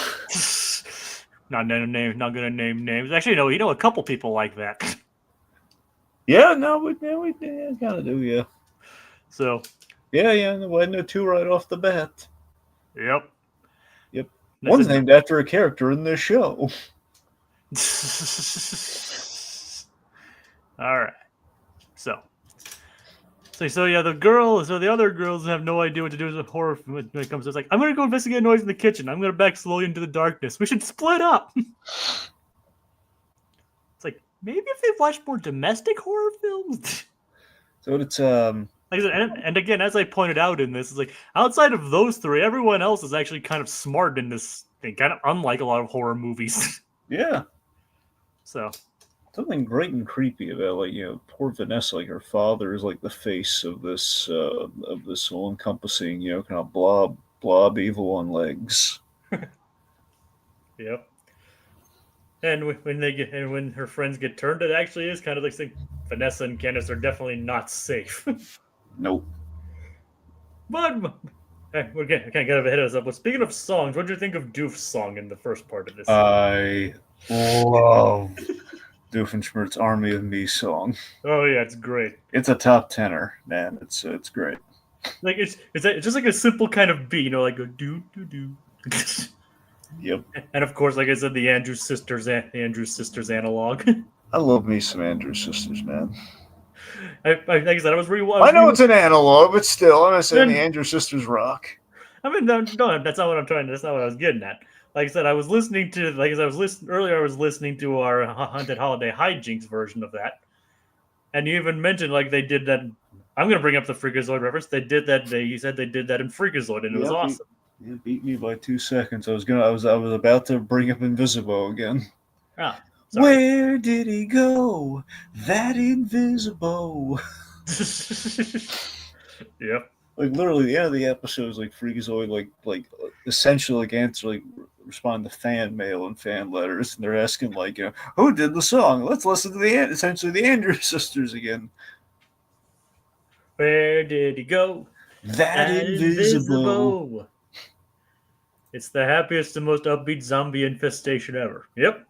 Not gonna name names. Actually, no, you know a couple people like that. Yeah, no, we kind of do, yeah. So. Yeah, I know two right off the bat. Yep. One's named after a character in this show. All right. So yeah, the other girls have no idea what to do with horror when it comes to it's like, I'm gonna go investigate a noise in the kitchen. I'm gonna back slowly into the darkness. We should split up. It's like, maybe if they watched more domestic horror films. So it's like I said, and again, as I pointed out in this, it's like outside of those three, everyone else is actually kind of smart in this thing, kind of unlike a lot of horror movies. Yeah. So something great and creepy about like poor Vanessa, like her father is like the face of this all-encompassing kind of blob evil on legs. Yep. And when her friends get turned, it actually is kind of like saying Vanessa and Candace are definitely not safe. Nope. But we're getting kind of get ahead of us up. But speaking of songs, what did you think of Doof's song in the first part of this? I love Doofenshmirtz "Army of Me" song. Oh yeah, it's great. It's a top tenor, man. It's great. Like it's just like a simple kind of beat, like a do do do. Yep. And of course, like I said, the Andrews Sisters analog. I love me some Andrews Sisters, man. Like I said, I was rewatching. I know it's an analog, but still, I'm not saying the Andrews Sisters rock. I mean, no, that's not what I'm trying. That's not what I was getting at. Like I said, I was listening to earlier. I was listening to our Haunted Holiday Hijinks version of that, and you even mentioned like they did that. I'm going to bring up the Freakazoid reference. They did that. You said they did that in Freakazoid, and it was awesome. It beat me by 2 seconds. I was about to bring up Invisible again. Ah, sorry. Where did he go? That Invisible. Yep. Like literally, the end of the episode is like Freakazoid, like essentially respond to fan mail and fan letters, and they're asking like, who did the song? Let's listen to essentially the Andrews Sisters again. Where did he go? That Invisible. It's the happiest and most upbeat zombie infestation ever. Yep.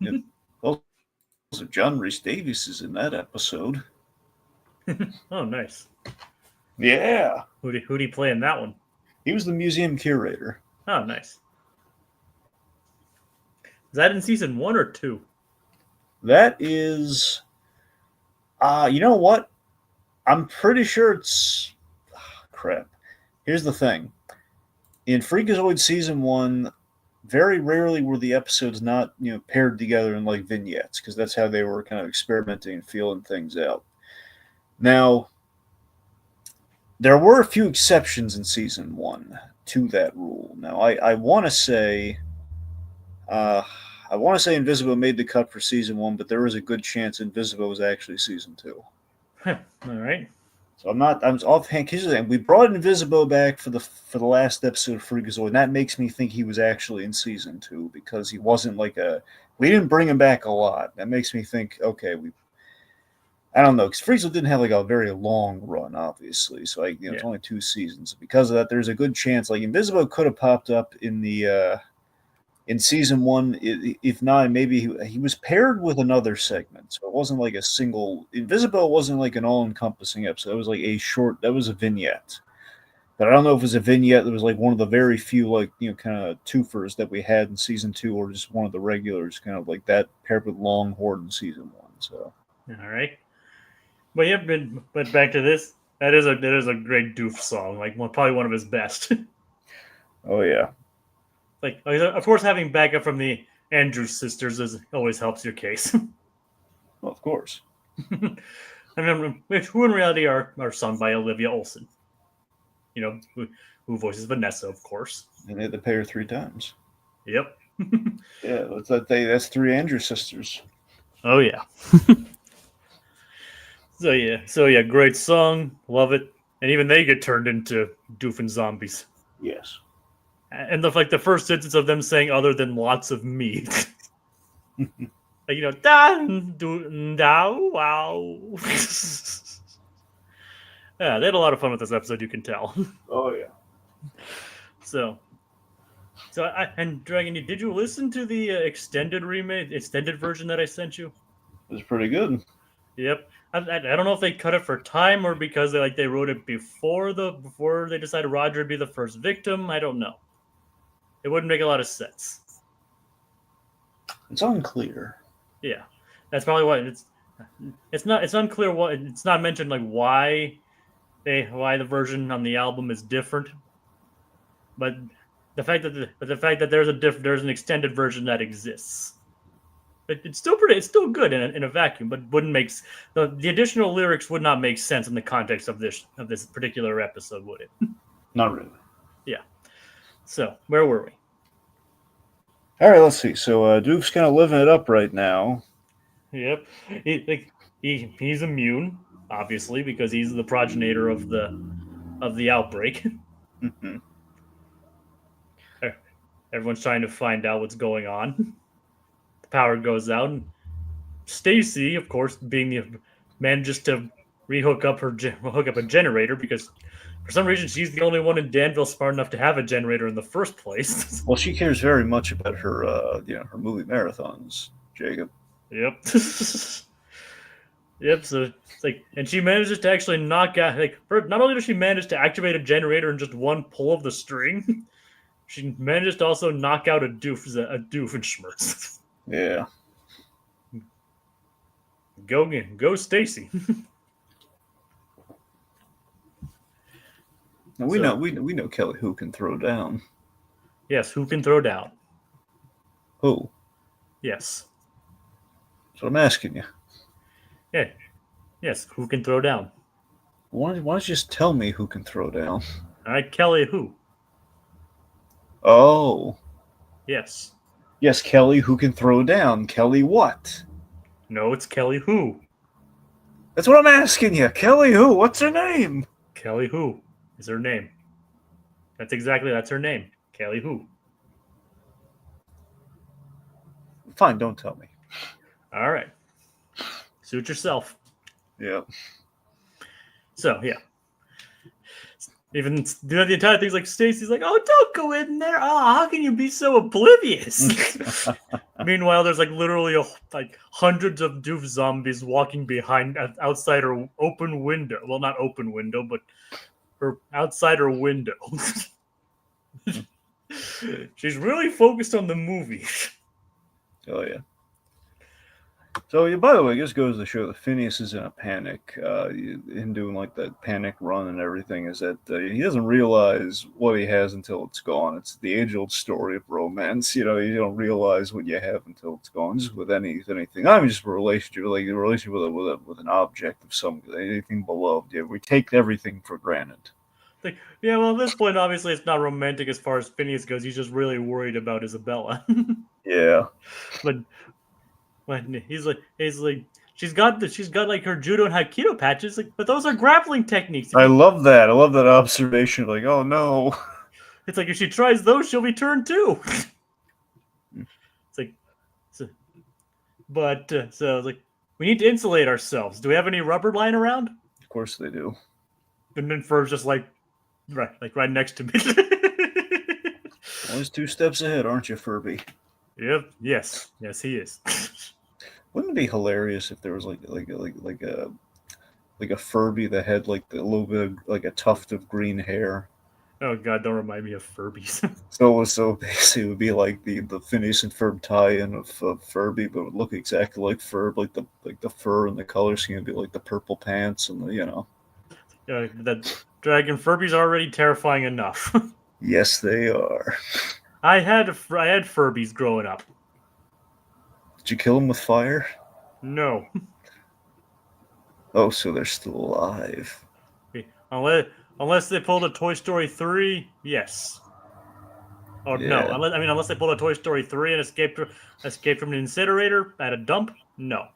Also, John Rhys Davies is in that episode. Oh, nice. Yeah. Who'd he play in that one? He was the museum curator. Oh, nice. Is that in season 1 or 2? That is. You know what? I'm pretty sure it's. Crap. Here's the thing. In Freakazoid season 1, very rarely were the episodes not paired together in like vignettes, because that's how they were kind of experimenting and feeling things out. Now, there were a few exceptions in season 1 to that rule. Now, I want to say, Invisible made the cut for season 1, but there is a good chance Invisible was actually season 2. All right. So I'm offhand. We brought Invisible back for the last episode of Freakazoid, and that makes me think he was actually in season 2, because he wasn't we didn't bring him back a lot. That makes me think, okay, I don't know, because Freakazoid didn't have a very long run, obviously. So it's only 2 seasons. Because of that, there's a good chance Invisible could have popped up in season 1. If not, maybe he was paired with another segment, so it wasn't a single. Invisible wasn't an all-encompassing episode. It was a short. That was a vignette. But I don't know if it was a vignette that was like one of the very few kind of twofers that we had in season 2, or just one of the regulars, kind of like that paired with Longhorn in season 1. So All right. But yeah, but back to this. That is a great Doof song. Like probably one of his best. oh yeah. Like of course having backup from the Andrews sisters always helps your case. Well, of course. I mean, who in reality are sung by Olivia Olson. You know, who voices Vanessa, of course. And they had to pay her 3 times. Yep. Yeah, that's 3 Andrews sisters. Oh yeah. So yeah, great song, love it, and even they get turned into Doofenshmirtz. Yes. And the first instance of them saying other than lots of meat. Like, wow. Yeah, they had a lot of fun with this episode, you can tell. Oh yeah. So and Dragon, did you listen to the extended version that I sent you? It was pretty good. Yep. I don't know if they cut it for time or because they wrote it before they decided Roger would be the first victim. I don't know. It wouldn't make a lot of sense. It's unclear. Yeah, that's probably why it's unclear what it's not mentioned, like why the version on the album is different. But the fact that there's an extended version that exists. It's still good in a vacuum, but wouldn't make the additional lyrics would not make sense in the context of this particular episode, would it? Not really. Yeah. So where were we? All right, let's see. So Doof's kind of living it up right now. Yep. He's immune, obviously, because he's the progenitor of the outbreak. Mm-hmm. Everyone's trying to find out what's going on. The power goes out, and Stacy, of course, manages to hook up a generator because for some reason she's the only one in Danville smart enough to have a generator in the first place. Well, she cares very much about her her movie marathons, Jacob. Yep. Yep. So it's like, and she manages to actually knock out. Not only does she manage to activate a generator in just one pull of the string, she manages to also knock out a Doofenshmirtz. Yeah. Go, Stacy. Now we know Kelly who can throw down. Yes, who can throw down? Who? Yes. So I'm asking you. Yeah. Yes, who can throw down? Why don't you just tell me who can throw down? All right, Kelly who? Oh. Yes. Yes, Kelly who can throw down. Kelly what? No, it's Kelly who. That's what I'm asking you. Kelly who? What's her name? Kelly who is her name. That's her name. Kelly who. Fine, don't tell me. All right. Suit yourself. Yeah. So, yeah. Even the entire thing's like Stacy's like, oh, don't go in there. Oh, how can you be so oblivious? Meanwhile, there's literally hundreds of Doof-zombies walking outside her open window. Well, not open window, but her outside her window. She's really focused on the movie. Oh yeah. So, by the way, it just goes to show that Phineas is in a panic. Him doing that panic run and everything is that he doesn't realize what he has until it's gone. It's the age-old story of romance. You don't realize what you have until it's gone. Just with anything. I mean, just a relationship, like a relationship with an object of anything beloved. Yeah, we take everything for granted. Yeah, well, at this point, obviously, it's not romantic as far as Phineas goes. He's just really worried about Isabella. Yeah. But he's like she's got her judo and haikido patches, but those are grappling techniques. I love that. I love that observation. Like, oh no. It's like if she tries those, she'll be turned too. It's like, so we need to insulate ourselves. Do we have any rubber lying around? Of course they do. And then Ferb's just right next to me. Always 2 steps ahead, aren't you, Furby? Yep. Yes, he is. Wouldn't it be hilarious if there was like a Furby that had a little bit of a tuft of green hair? Oh god, don't remind me of Furbies. So basically, it would be like the Phineas and Ferb tie-in of Furby, but it would look exactly like Ferb, like the fur and the color scheme would be like the purple pants and the. The dragon Furby's already terrifying enough. Yes, they are. I had Furbies growing up. Did you kill them with fire? No. Oh, so they're still alive. Unless they pulled a Toy Story 3, yes. Or no, Yeah. unless they pulled a Toy Story 3 and escaped from an incinerator at a dump, no.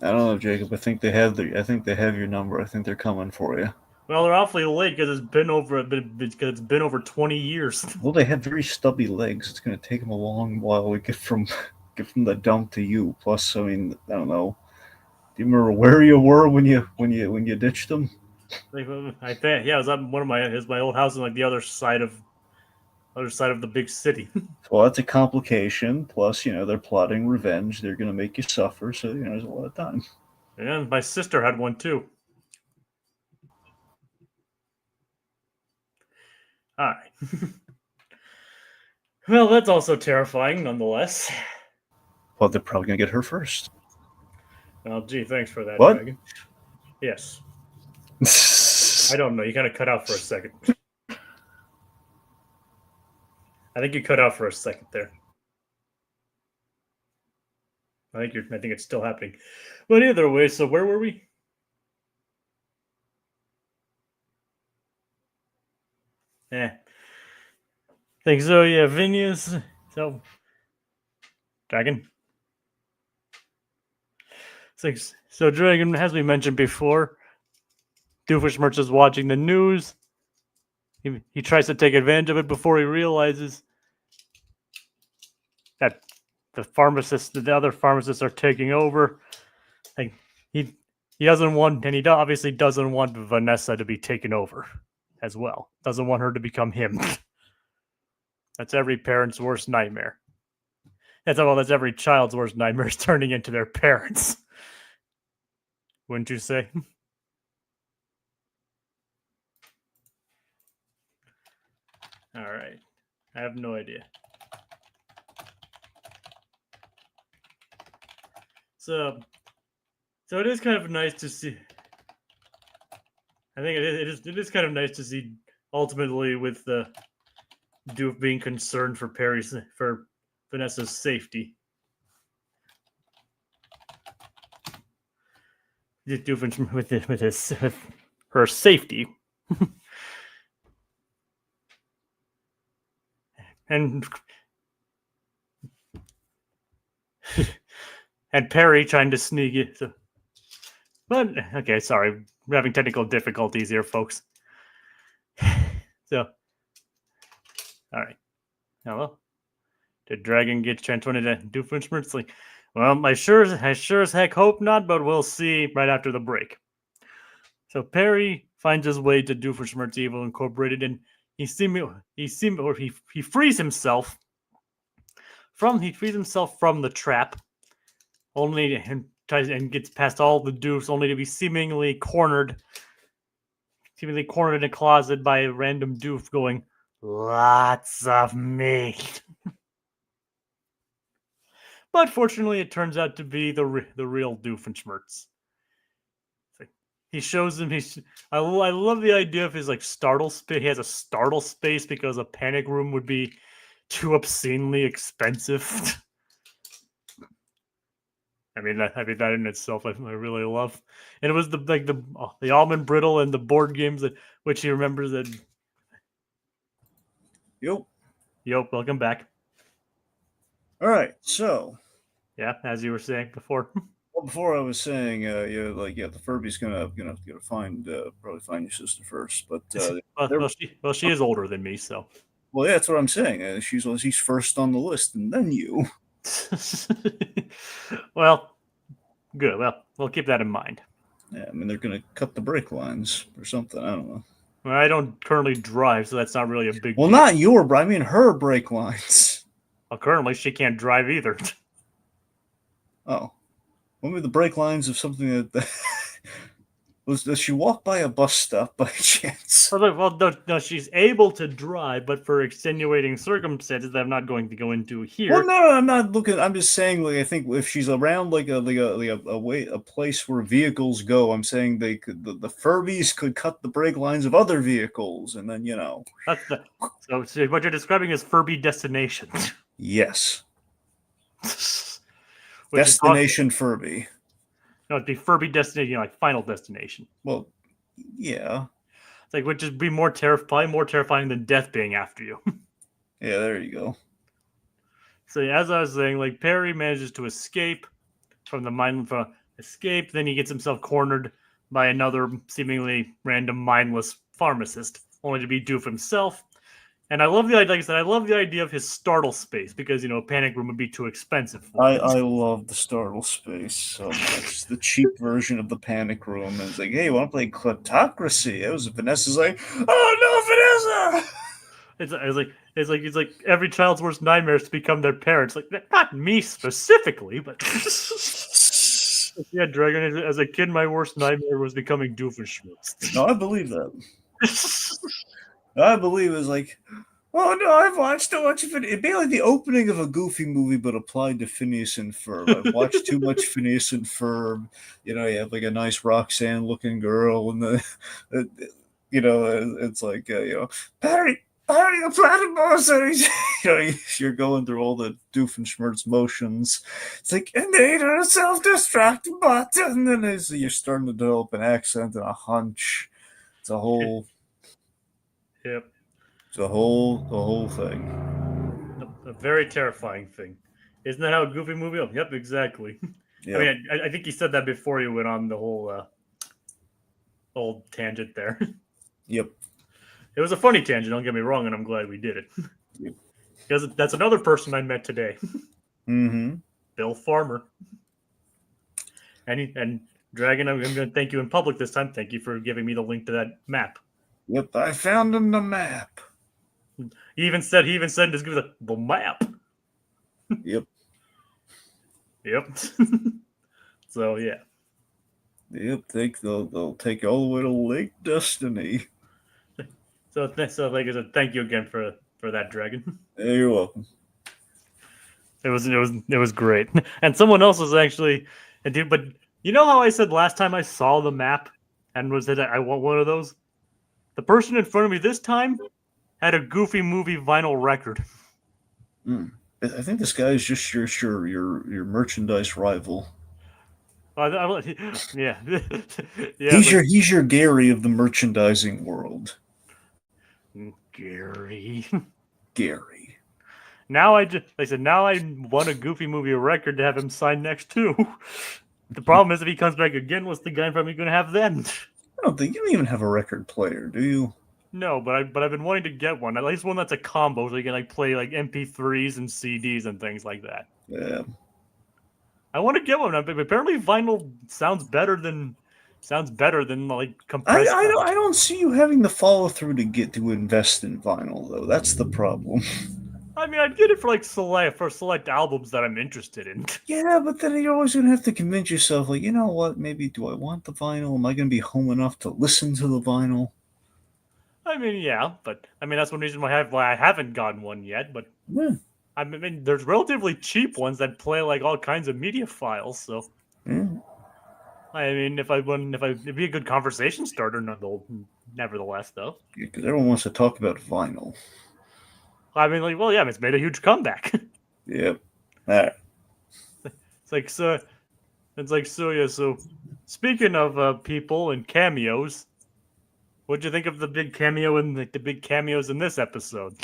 I don't know, Jacob. I think they have your number. I think they're coming for you. Well, they're awfully late because it's been over 20 years. Well, they have very stubby legs. It's going to take them a long while to get from the dump to you. Plus, I mean, I don't know. Do you remember where you were when you ditched them? I think it was at my old house in like the other side of the big city. Well, that's a complication. Plus, they're plotting revenge. They're going to make you suffer. So, there's a lot of time. And my sister had one too. All right. Well, that's also terrifying, nonetheless. Well, they're probably going to get her first. Oh, gee, thanks for that, What? Dragon. Yes. I don't know. You kind of cut out for a second. I think you cut out for a second there. I think it's still happening. But either way, so where were we? Think so, yeah, Phineas. So Dragon. So Dragon, as we mentioned before, Doofenshmirtz is watching the news. He tries to take advantage of it before he realizes that the other pharmacists are taking over. Like he doesn't want, and he obviously doesn't want Vanessa to be taken over as well. Doesn't want her to become him. That's every parent's worst nightmare. That's every child's worst nightmare, is turning into their parents. Wouldn't you say? All right. I have no idea. So it is kind of nice to see. I think it is kind of nice to see, ultimately, with the Doof being concerned for Vanessa's safety. Doof with her safety. and Perry trying to sneak it. But okay, sorry, we're having technical difficulties here, folks. So, all right, hello. Did Dragon get transformed into Doofenshmirtz? Like, well, I sure as heck hope not, but we'll see right after the break. So Perry finds his way to Doofenshmirtz Evil Incorporated, and he frees himself from the trap, and gets past all the Doofs, only to be seemingly cornered in a closet by a random Doof going, "Lots of meat." But fortunately, it turns out to be the real Doofenshmirtz. He shows him. I love the idea of his startle space. He has a startle space because a panic room would be too obscenely expensive. I mean that in itself I really love. And it was the almond brittle and the board games which he remembers that. Yo, welcome back. All right, so yeah, as you were saying before. Well, before I was saying, the Furby's gonna probably find your sister first, but she is older than me, so. Well, yeah, that's what I'm saying. She's first on the list, and then you. Well, good. Well, we'll keep that in mind. Yeah, I mean they're gonna cut the brake lines or something. I don't know. Well, I don't currently drive, so that's not really a big. Well, deal. Not your, I mean her brake lines. Well, currently she can't drive either. Oh. Maybe the brake lines of something that Does she walk by a bus stop by chance? Well, no, she's able to drive, but for extenuating circumstances that I'm not going to go into here. Well, no, I'm not looking. I'm just saying, like, I think if she's around a place where vehicles go, I'm saying they could the Furbies could cut the brake lines of other vehicles, and then That's the so what you're describing is Furby destination. yes, Which Destination Furby. no, it'd be Furby destination, like Final Destination. Well, yeah, It's like which would be probably more terrifying than death being after you. yeah. There you go. So as I was saying, like Perry manages to escape from the escape, then he gets himself cornered by another seemingly random mindless pharmacist, only to be Doof himself. And I love the idea. Like I said, I love the idea of his startle space because a panic room would be too expensive for it. I love the startle space so much. It's the cheap version of the panic room. And it's like, hey, you want to play Kleptocracy? It was Vanessa's like, oh no, Vanessa! It's like every child's worst nightmare is to become their parents. Like not me specifically, but yeah, Dragon. As a kid, my worst nightmare was becoming Doofenshmirtz. No, I believe that. I believe it's like, oh no, I've watched too much of it. It'd be like the opening of a Goofy movie, but applied to Phineas and Ferb. I've watched too much Phineas and Ferb. You have like a nice Roxanne-looking girl, and it's like, Barry the platypus, and you're going through all the Doofenshmirtz motions. It's like, and they hit a self-destruct button, and then you're starting to develop an accent and a hunch. It's a whole. Yep. It's the whole thing. A very terrifying thing. Isn't that how a Goofy movie? Oh, yep, exactly. Yep. I mean, I think he said that before you went on the whole old tangent there. Yep. It was a funny tangent, don't get me wrong, and I'm glad we did it. Yep. Because that's another person I met today. Mm-hmm. Bill Farmer. And Dragon, I'm going to thank you in public this time. Thank you for giving me the link to that map. Yep, I found him the map. He even said just give it the map. Yep. Yep. So yeah. Yep, they'll take you all the way to Lake Destiny. So like I said, thank you again for that, Dragon. Yeah, you're welcome. It was great. And someone else was actually, but you know how I said last time I saw the map and was that I want one of those? The person in front of me this time had a Goofy movie vinyl record. I think this guy is just your merchandise rival. Yeah, yeah. He's your Gary of the merchandising world. Gary. Now I want a Goofy movie record to have him sign next to. The problem is if he comes back again, what's the guy in front of me going to have then? I don't think you don't even have a record player, do you? No, but I've been wanting to get one. At least one that's a combo, so you can play MP3s and CDs and things like that. Yeah. I want to get one. Apparently, vinyl sounds better than compressed. I don't see you having the follow through to invest in vinyl though. That's the problem. I mean, I'd get it for select albums that I'm interested in. Yeah, but then you're always going to have to convince yourself, like, you know what? Maybe do I want the vinyl? Am I going to be home enough to listen to the vinyl? I mean, yeah, but I mean that's one reason why I haven't gotten one yet. But yeah. I mean, there's relatively cheap ones that play all kinds of media files. So, I mean, it'd be a good conversation starter, nevertheless, though. Yeah, because everyone wants to talk about vinyl. I mean, it's made a huge comeback. Yep. All right. So, speaking of people and cameos, what'd you think of the big cameo and the big cameos in this episode?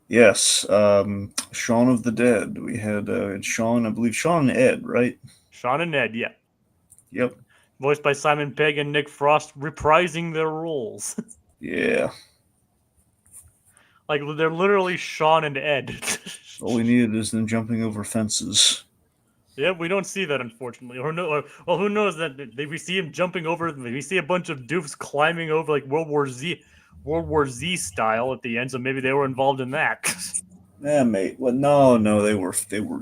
Yes, Shaun of the Dead. We had Shaun, I believe Shaun and Ed, right? Shaun and Ed, yeah. Yep. Voiced by Simon Pegg and Nick Frost, reprising their roles. Yeah. They're literally Shaun and Ed. All we needed is them jumping over fences. Yeah, we don't see that, unfortunately. Who knows that we see him jumping over? We see a bunch of doofs climbing over World War Z style at the end. So maybe they were involved in that. Yeah, mate. Well, no, they were.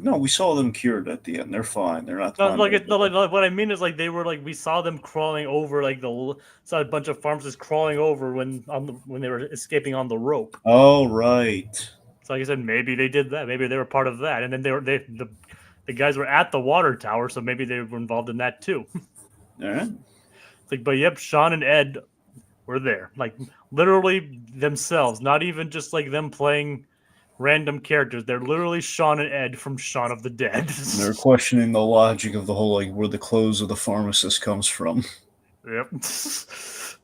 No, we saw them cured at the end. They're fine. They're not No, fine. like, like what I mean is like they were like we saw them crawling over like saw a bunch of pharmacists crawling over when they were escaping on the rope. Oh, right. So like I said, maybe they did that. Maybe they were part of that, and then the guys were at the water tower, so maybe they were involved in that too. All right. It's like, but yep, Sean and Ed were there, like literally themselves, not even just like them playing random characters. They're literally Sean and Ed from Shaun of the Dead. They're questioning the logic of the whole, like, where the clothes of the pharmacist comes from. Yep. It's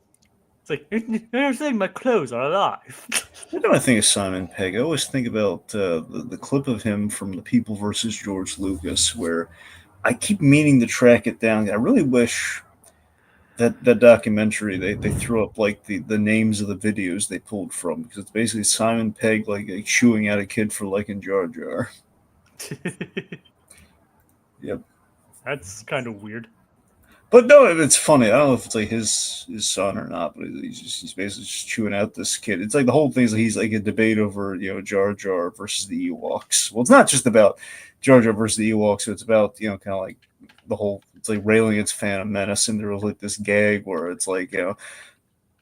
like, you're saying my clothes are alive. You know, I think of Simon Pegg. I always think about the clip of him from The People versus George Lucas, where I keep meaning to track it down. I really wish that documentary they threw up like the names of the videos they pulled from, because it's basically Simon Pegg like chewing out a kid for liking Jar Jar. Yep. That's kind of weird. But no, it's funny. I don't know if it's like his son or not, but he's basically just chewing out this kid. It's like the whole thing's like he's like a debate over Jar Jar versus the Ewoks. Well, it's not just about Jar Jar versus the Ewoks. So it's about kind of like the whole. It's like railing against Phantom Menace, and there was like this gag where it's like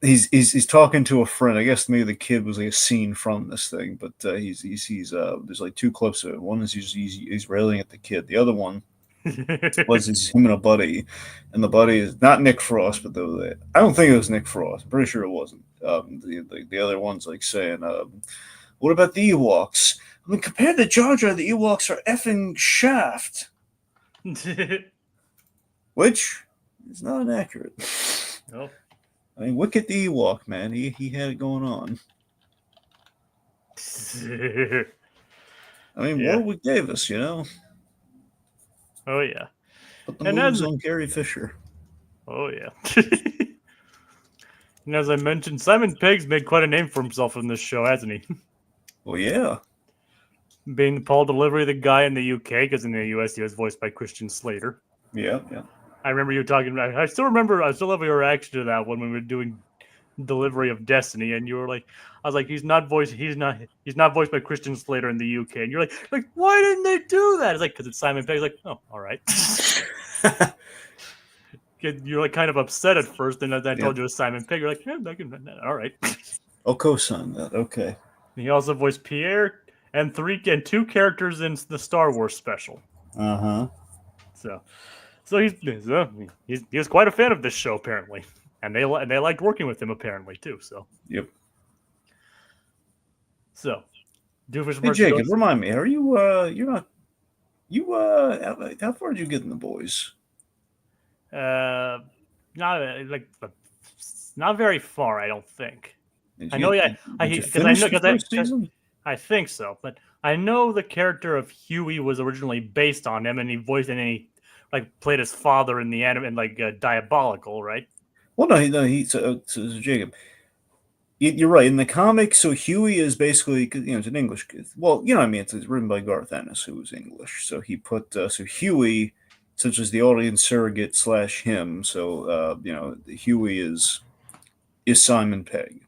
he's talking to a friend. I guess maybe the kid was like a scene from this thing, but he's there's like two clips of it. One is he's railing at the kid. The other one was him and a buddy, and the buddy is not Nick Frost, but I don't think it was Nick Frost. I'm pretty sure it wasn't. The other one's like saying, "What about the Ewoks? I mean, compared to Jar Jar, the Ewoks are effing shaft," which is not inaccurate. Nope. I mean, look at the Ewok, man. He had it going on. I mean, Yeah. Warwick Davis, Oh yeah. put the And moves as on Carrie Fisher. oh yeah. And as I mentioned, Simon Pegg's made quite a name for himself in this show, hasn't he? Well, yeah, Being the Paul Delivery, the guy in the UK, because in the US he was voiced by Christian Slater. yeah. I remember you talking about. I still have your reaction to that when we were doing Delivery of Destiny, and you were like, I was like, he's not voiced by Christian Slater in the UK, and you're like, why didn't they do that? It's like because it's Simon Pegg. It's like, oh, all right. You're like kind of upset at first, and then I told you it was Simon Pegg. You're like, yeah, all right. I'll co-sign that. Okay. And he also voiced Pierre and two characters in the Star Wars special. Uh-huh. So he was quite a fan of this show apparently, and they liked working with him apparently too. So Yep. Doofenshmirtz Hey Jacob, goes. remind me, are you're not how far did you get in the boys? Not like not very far, I don't think. Did I you know, get, yeah, did you because I finish know the first season? I think so, but I know the character of Huey was originally based on him, and he like played his father in the anime, and like Diabolical, right? Well, no, so Jacob, you're right. In the comic, so Huey is basically, it's an English. Well, what I mean, it's written by Garth Ennis, who was English. So he put so Huey, such as the audience surrogate / him. So Huey is Simon Pegg.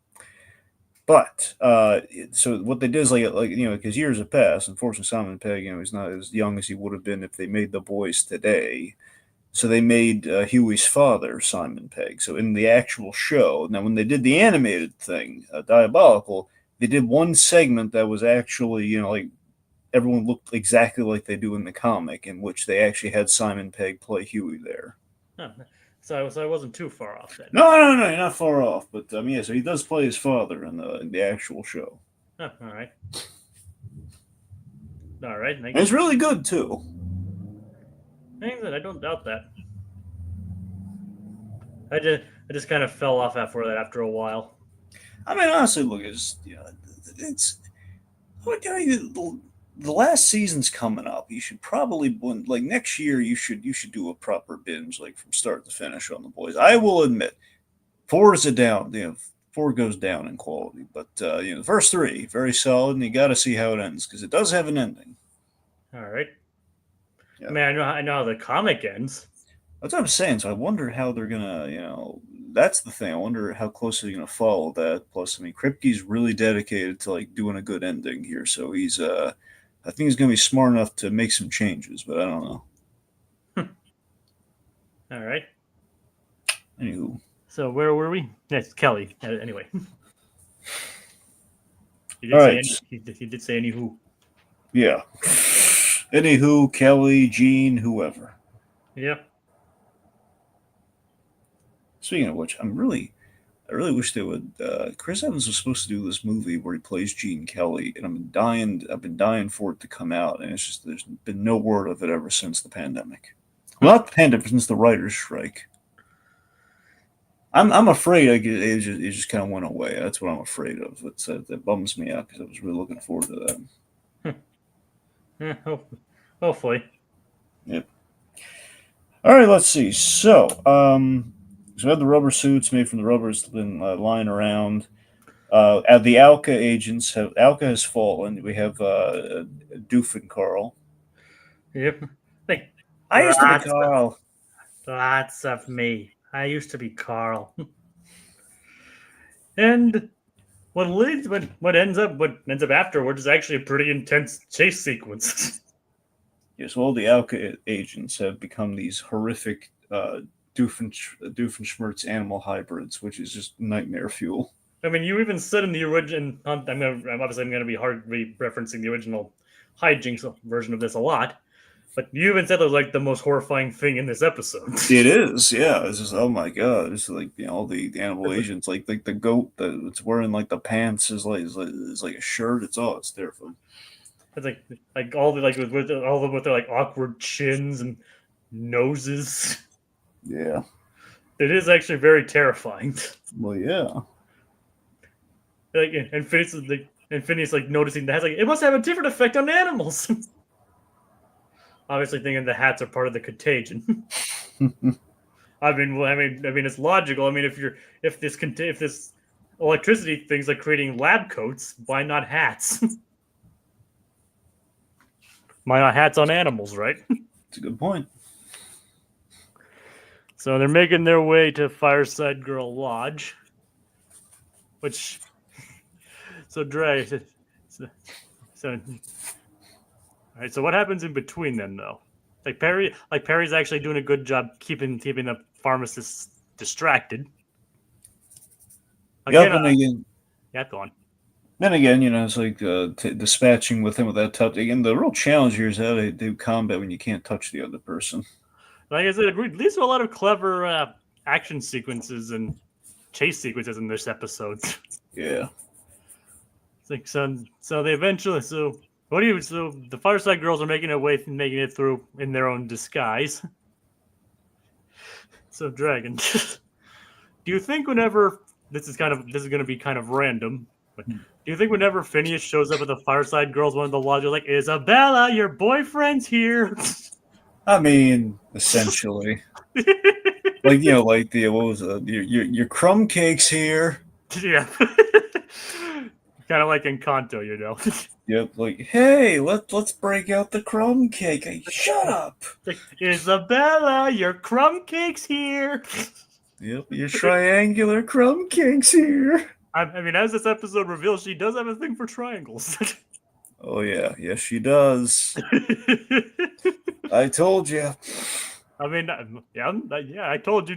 But so what they did is like because years have passed. Unfortunately, Simon Pegg, he's not as young as he would have been if they made the boys today. So they made Huey's father Simon Pegg. So in the actual show, now when they did the animated thing, Diabolical, they did one segment that was actually like everyone looked exactly like they do in the comic, in which they actually had Simon Pegg play Huey there. Huh. So I wasn't too far off then. No, you're not far off. But yeah, so he does play his father in the actual show. Huh, all right. And it's really good too. I don't doubt that. I just kind of fell off after a while. I mean, honestly, look, it's the last season's coming up. You should probably like next year. You should do a proper binge, like from start to finish on the boys. I will admit, 4 is a down. 4 goes down in quality, but the first 3 very solid, and you got to see how it ends because it does have an ending. All right. Yeah. I mean, I know how the comic ends. That's what I'm saying. So I wonder how they're gonna, that's the thing. I wonder how closely they're gonna follow that. Plus, I mean, Kripke's really dedicated to like doing a good ending here, so he's I think he's gonna be smart enough to make some changes, but I don't know. All right. Anywho, So where were we? Yes, Kelly. Anyway, he all did say right, he did say anywho. yeah. Anywho, Kelly, Gene, whoever. Yep. Speaking of which, I really wish they would. Chris Evans was supposed to do this movie where he plays Gene Kelly, and I've been dying for it to come out, and it's just there's been no word of it ever since the pandemic. Well, not the pandemic, since the writers' strike. I'm afraid it just kind of went away. That's what I'm afraid of. That bums me out because I was really looking forward to that. Yeah, hopefully. Yep. All right, let's see. So we have the rubber suits made from the rubber that's been lying around. The Alka has fallen. We have Doof and Carl. Yep. Like I used to be Carl. lots of me. I used to be Carl. And what ends up afterwards is actually a pretty intense chase sequence. Yes, all the Alka agents have become these horrific Doofenshmirtz animal hybrids, which is just nightmare fuel. I mean, you even said in the original. I'm going to be hardly referencing the original hijinks version of this a lot, but you even said it was like the most horrifying thing in this episode. It is, yeah. It's just oh my god. It's like all the animal agents, like the goat that's wearing like the pants is like a shirt. It's terrifying. It's like all the with all of them with their like awkward chins and noses. Yeah. It is actually very terrifying. Well, yeah. Like and Phineas noticing that it must have a different effect on animals. Obviously, thinking the hats are part of the contagion. I mean, it's logical. I mean, if this electricity thing's like creating lab coats, why not hats? Why not hats on animals, right? It's a good point. So they're making their way to Fireside Girl Lodge, which so Dre. So all right. So what happens in between them, though? Perry's actually doing a good job keeping the pharmacists distracted. Again, and again. Yeah, go on. Then again, it's like dispatching with him without touch. Again, the real challenge here is how to do combat when you can't touch the other person. Like I said, these are a lot of clever action sequences and chase sequences in this episode. Yeah. It's like so they eventually so the Fireside Girls are making it through in their own disguise. So Dragon, do you think whenever this is going to be kind of random, but do you think whenever Phineas shows up at the Fireside Girls, one of the lodges like, Isabella, your boyfriend's here? I mean, essentially. Like like the what was it? Your crumb cakes here. Yeah. Kind of like Encanto, Yep, like, hey, let's break out the crumb cake. Hey, shut up. Like, Isabella, your crumb cake's here. Yep, your triangular crumb cake's here. I mean, as this episode reveals, she does have a thing for triangles. Oh yeah, yes she does. I told you. I mean, yeah, I told you.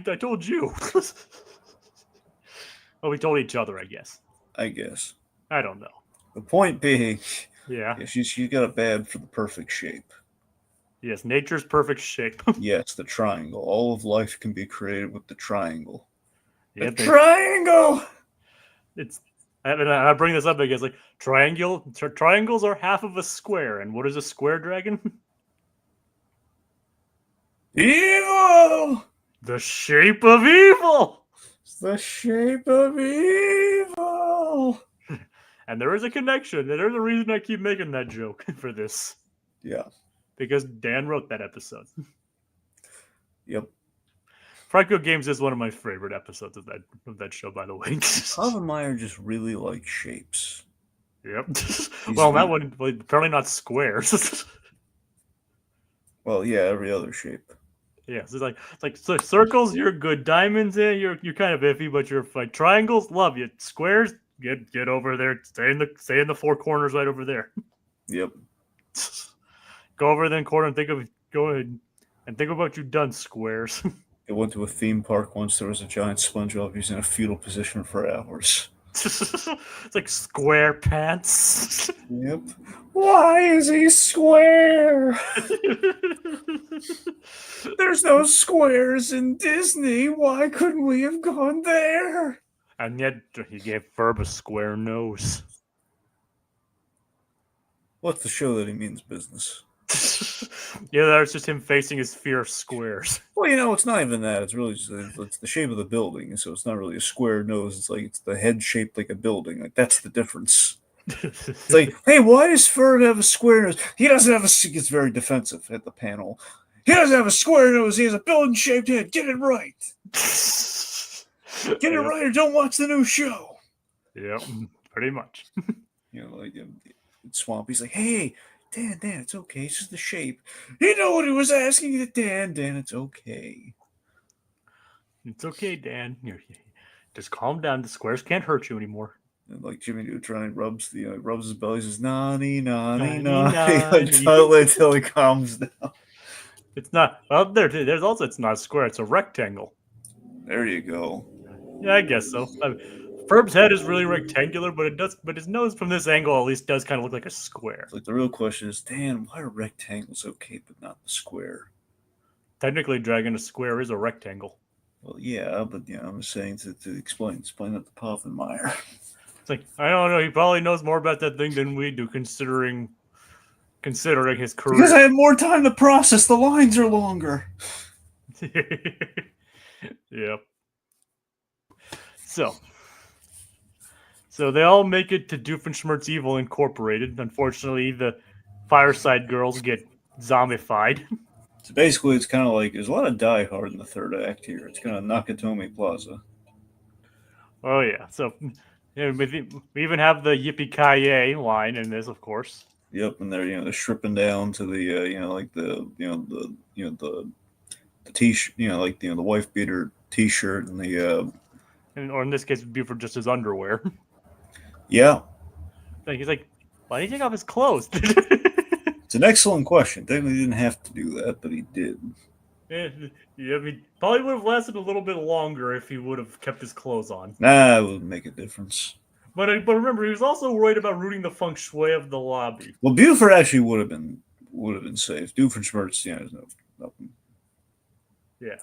Well, we told each other, I guess. I guess. I don't know. The point being, yeah she's got a bad for the perfect shape. Yes, nature's perfect shape. Yes, the triangle. All of life can be created with the triangle. Yeah, the triangle! I bring this up because triangles are half of a square, and what is a square, Dragon? Evil! The shape of evil! The shape of evil! And there is a connection. There's a reason I keep making that joke for this. Yeah. Because Dan wrote that episode. Yep. Franco Games is one of my favorite episodes of that show, by the way. Havemeyer just really likes shapes. Yep. Well, that one apparently not squares. Well, yeah, every other shape. Yeah, so so circles, you're good. Diamonds, you're kind of iffy, but you're fine. Triangles, love you. Squares, get over there. Stay in the four corners right over there. Yep. Go over there in the corner and go ahead and think about you done squares. I went to a theme park once. There was a giant SpongeBob. He was in a fetal position for hours. It's like square pants. Yep. Why is he square? There's no squares in Disney. Why couldn't we have gone there? And yet he gave Ferb a square nose. What's to show that he means business? Yeah, that's just him facing his fear of squares. Well, it's not even that. It's really just it's the shape of the building. So it's not really a square nose. It's like it's the head shaped like a building. Like that's the difference. It's like, hey, why does Ferb have a square nose? He doesn't have a. He gets very defensive at the panel. He doesn't have a square nose. He has a building shaped head. Get it right. Get it right, or don't watch the new show. Yep, pretty much. Like Swampy's like, hey, Dan, it's okay. It's just the shape. You know what he was asking you, Dan, it's okay. It's okay, Dan. Just calm down. The squares can't hurt you anymore. And like Jimmy Neutron rubs his belly, says nani until he calms down. It's not there's also it's not a square, it's a rectangle. There you go. Yeah, I guess so. Ferb's head is really rectangular, but his nose from this angle at least does kind of look like a square. Like the real question is, Dan, why are rectangles okay but not the square? Technically, Dragon, a square is a rectangle. Well, yeah, but I'm just saying to explain that to Poffenmeyer. It's like, I don't know, he probably knows more about that thing than we do, considering his career. Because I have more time to process, the lines are longer. Yep. So they all make it to Doofenshmirtz Evil Incorporated. Unfortunately, the Fireside Girls get zombified. So basically, it's kind of like there's a lot of Die Hard in the third act here. It's kind of Nakatomi Plaza. Oh yeah, so we even have the Yippee-ki-yay line in this, of course. Yep, and they're stripping down to the the t-shirt, like the wife beater t-shirt and the or in this case, it'd be for just his underwear. Yeah. Like he's like, why did he take off his clothes? It's an excellent question. Technically, he didn't have to do that, but he did. Yeah, he probably would have lasted a little bit longer if he would have kept his clothes on. Nah, it wouldn't make a difference. But remember, he was also worried about ruining the feng shui of the lobby. Well, Buford actually would have been safe. Doofenshmirtz, there's nothing. Yeah.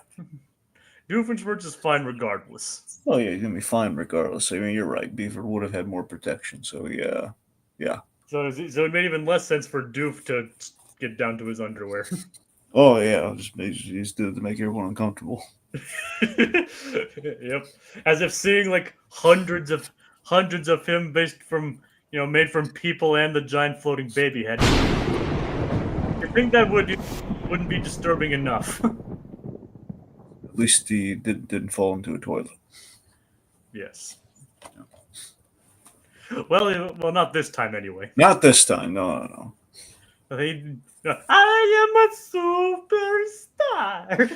Doofenshmirtz is fine regardless. Oh yeah, he's gonna be fine regardless. I mean, you're right. Buford would have had more protection, so yeah. So it made even less sense for Doof to get down to his underwear. Oh yeah, just did it to make everyone uncomfortable. Yep, as if seeing like hundreds of him based from made from people and the giant floating baby head. I think that wouldn't be disturbing enough. At least he didn't fall into a toilet. Yes. Well, not this time anyway. Not this time. No. I am a superstar.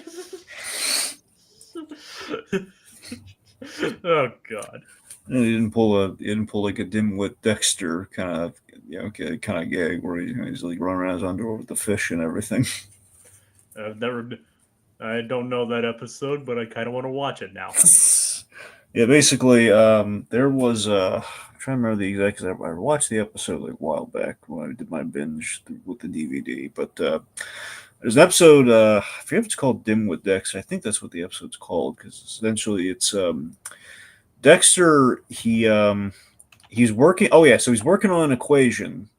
Oh God. He didn't pull like a dimwit Dexter kind of gag where he's like running around his underwear with the fish and everything. I don't know that episode, but I kind of want to watch it now. Yeah, basically, there was I'm trying to remember the exact. Cause I watched the episode like a while back when I did my binge with the DVD. But there's an episode. I forget if it's called Dimwit Dexter. I think that's what the episode's called because essentially it's Dexter. He's working. Oh yeah, so he's working on an equation.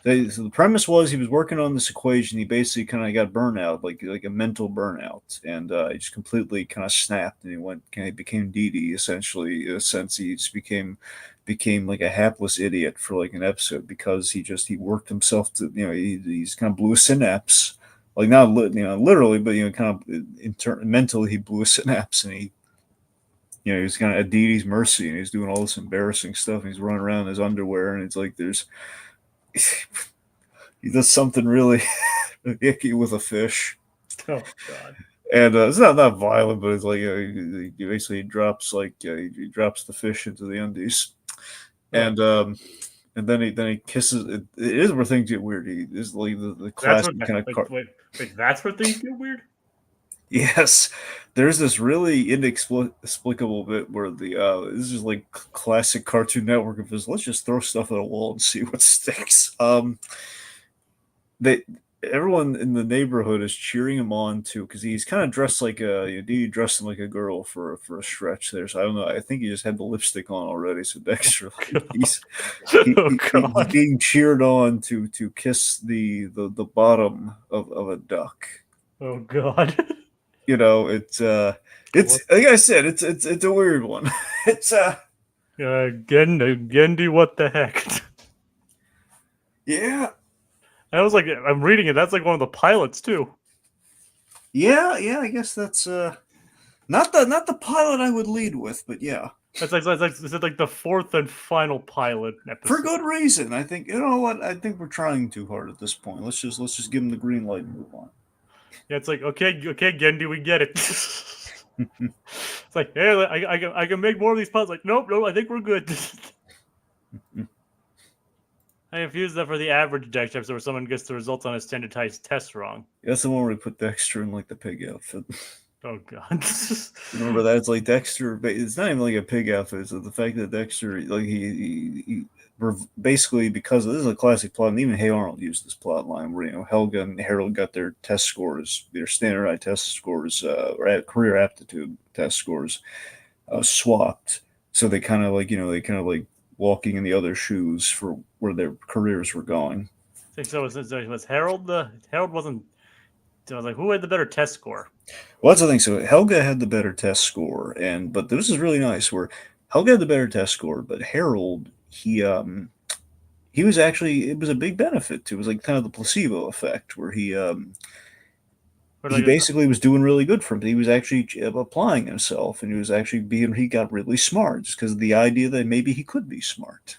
So the premise was he was working on this equation. He basically kind of got burnout, like a mental burnout, and he just completely kind of snapped, and he became Dee Dee essentially. In a sense, he just became like a hapless idiot for like an episode because he worked himself to he's kind of blew a synapse, like not literally, but kind of mentally he blew a synapse, and he was kind of at Dee Dee's mercy, and he's doing all this embarrassing stuff. And he's running around in his underwear, and it's like he does something really icky with a fish. Oh God! And it's not violent, but it's like he basically drops he drops the fish into the undies, Oh, and then he kisses. It is where things get weird. He is like the that's classic what. kind of Wait. That's where things get weird. Yes, there's this really inexplicable bit where this is like classic Cartoon Network of this. Let's just throw stuff at a wall and see what sticks. They Everyone in the neighborhood is cheering him on too because he's kind of dressed like he dressed him like a girl for a stretch there. So I don't know. I think he just had the lipstick on already. So Dexter, Oh he's God. being cheered on to kiss the bottom of a duck. Oh God. You know, it's like I said, it's a weird one. It's Gendy, what the heck? yeah, I was like, I'm reading it. That's like one of the pilots too. yeah. I guess that's not the pilot I would lead with, but yeah, Is it like the fourth and final pilot episode? for good reason. I think you know what. I think we're trying too hard at this point. Let's just give him the green light and move on. Yeah, it's like okay, Gendy, we get it. It's like, hey, I can make more of these pilots. Like, nope, I think we're good. I confused that for the average deck type, so where someone gets the results on a standardized test wrong. That's the one where we put Dexter in like the pig outfit. Oh God. Remember that? It's like Dexter. It's not even like a pig outfit. It's the fact that Dexter, like he basically because this is a classic plot, and even Hey Arnold used this plot line where Helga and Harold got their test scores, their standardized test scores, or career aptitude test scores, swapped. So they kind of like walking in the other shoes for where their careers were going. So was Harold the Harold wasn't. So I was like, who had the better test score? Well, that's the thing. So Helga had the better test score, but this is really nice. Where Helga had the better test score, but Harold he was actually it was a big benefit to. It was like kind of the placebo effect, where he basically was doing really good for him. He was actually applying himself, and he got really smart just because of the idea that maybe he could be smart.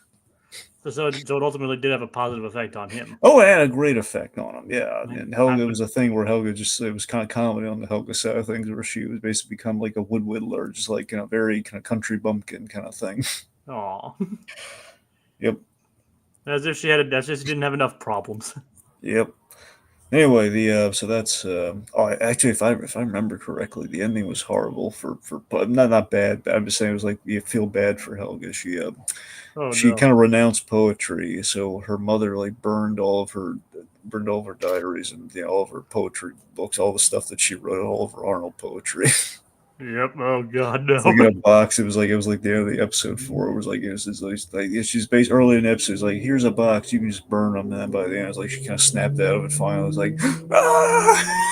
So it ultimately did have a positive effect on him. Oh, it had a great effect on him. Yeah, and Helga was a thing where Helga it was kind of comedy on the Helga side of things, where she was basically become like a wood whittler, just like very kind of country bumpkin kind of thing. Aw. Yep. As if she didn't have enough problems. Yep. Anyway, so that's actually if I remember correctly, the ending was horrible for not bad. But I'm just saying it was like you feel bad for Helga. She No. kind of renounced poetry, so her mother like burned all of her diaries and all of her poetry books, all the stuff that she wrote, all of her Arnold poetry. Yep. Oh God, no. It's like in a box. It was like the end of the episode 4. It was like she's based early in the episode. It's like here's a box, you can just burn them. And then by the end, it's like she kind of snapped out of it. Finally, it was like, ah!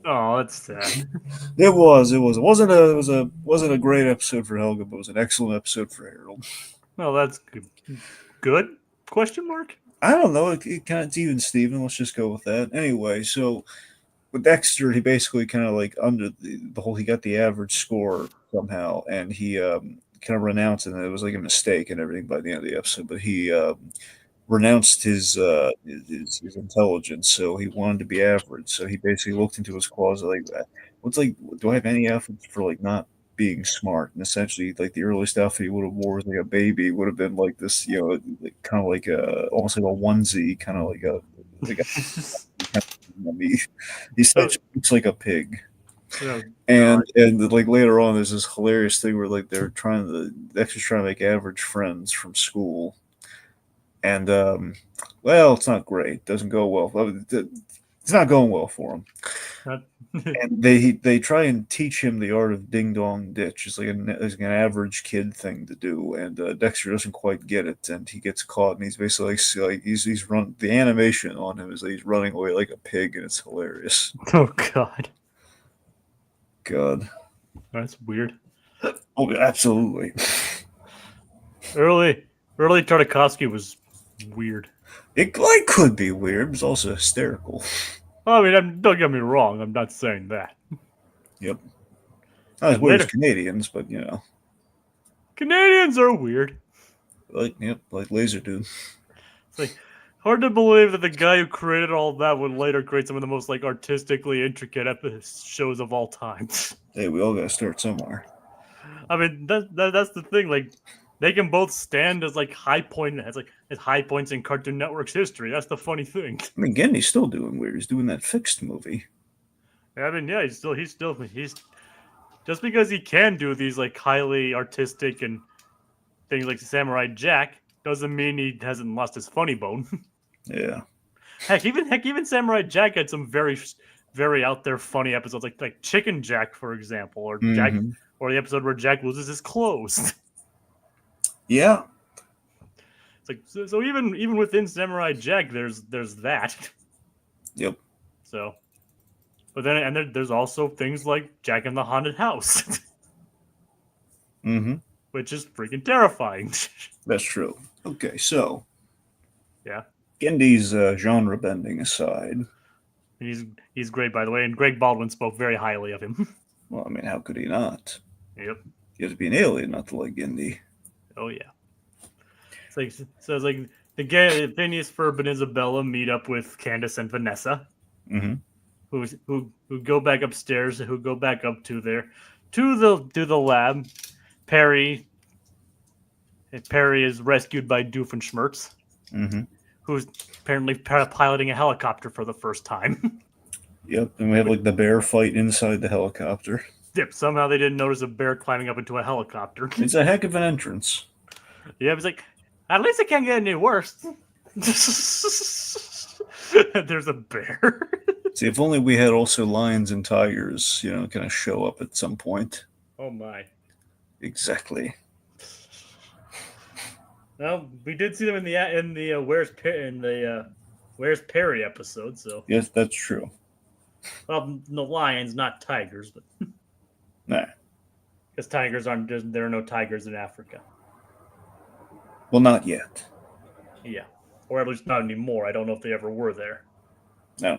Oh, that's sad. It was. It wasn't a great episode for Helga, but it was an excellent episode for Harold. Well, that's good. Question mark. I don't know. It kind of it's even Steven. Let's just go with that. Anyway, so with Dexter, he basically kind of like under the whole, he got the average score somehow, and he kind of renounced it. And it was like a mistake and everything by the end of the episode, but he renounced his intelligence, so he wanted to be average. So he basically looked into his closet like, what's like, do I have any efforts for like not being smart? And essentially, like the earliest outfit he would have wore as like a baby would have been like this, kind of like almost like a onesie, kind of like a he essentially looks like a pig. Oh, and like later on, there's this hilarious thing where like they're Dexter's trying to make average friends from school, and well, it's not great. Doesn't go well. It's not going well for him. And they try and teach him the art of ding dong ditch. It's like an average kid thing to do, and Dexter doesn't quite get it, and he gets caught, and he's basically like he's run. The animation on him is like he's running away like a pig, and it's hilarious. Oh God, that's weird. Oh, absolutely. Early Tartakovsky was weird. It could be weird, but it's also hysterical. I mean, don't get me wrong. I'm not saying that. Yep. Not as weird as Canadians, but Canadians are weird. Like Laser Dude. It's like Hard to believe that the guy who created all that would later create some of the most like artistically intricate shows of all time. Hey, we all gotta start somewhere. I mean, that's the thing. Like, they can both stand as like high points in Cartoon Network's history. That's the funny thing. I mean, Gendy's still doing weird. He's doing that Fixed movie. I mean, yeah, he's just because he can do these like highly artistic and things like Samurai Jack doesn't mean he hasn't lost his funny bone. Yeah. heck, even Samurai Jack had some very out there funny episodes, like Chicken Jack, for example, or Mhm. or the episode where Jack loses his clothes. Yeah. It's like so even within Samurai Jack, there's that. Yep. So, but then there's also things like Jack in the Haunted House, Mm-hmm. which is freaking terrifying. That's true. Okay, so Yeah, Gendy's genre bending aside, he's great, by the way, and Greg Baldwin spoke very highly of him. well, I mean, how could he not? Yep. You have to be an alien not to like Gendy. Oh yeah. It's like the gay Phineas, Ferb, and Isabella meet up with Candace and Vanessa, Mm-hmm. who go back upstairs, who go back up to the lab. Perry is rescued by Doofenshmirtz, Mm-hmm. who's apparently piloting a helicopter for the first time. Yep, and we have like the bear fight inside the helicopter. Yep, somehow they didn't notice a bear climbing up into a helicopter. It's a heck of an entrance. Yeah, it's like, at least it can't get any worse. There's a bear. See, if only we had also lions and tigers, kind of show up at some point. Oh my. Exactly. Well, we did see them in the Where's Perry episode. So Yes, that's true. well, no lions, not tigers, but Nah. because tigers aren't there are no tigers in Africa. Well, not yet. Yeah, or at least not anymore. I don't know if they ever were there. No.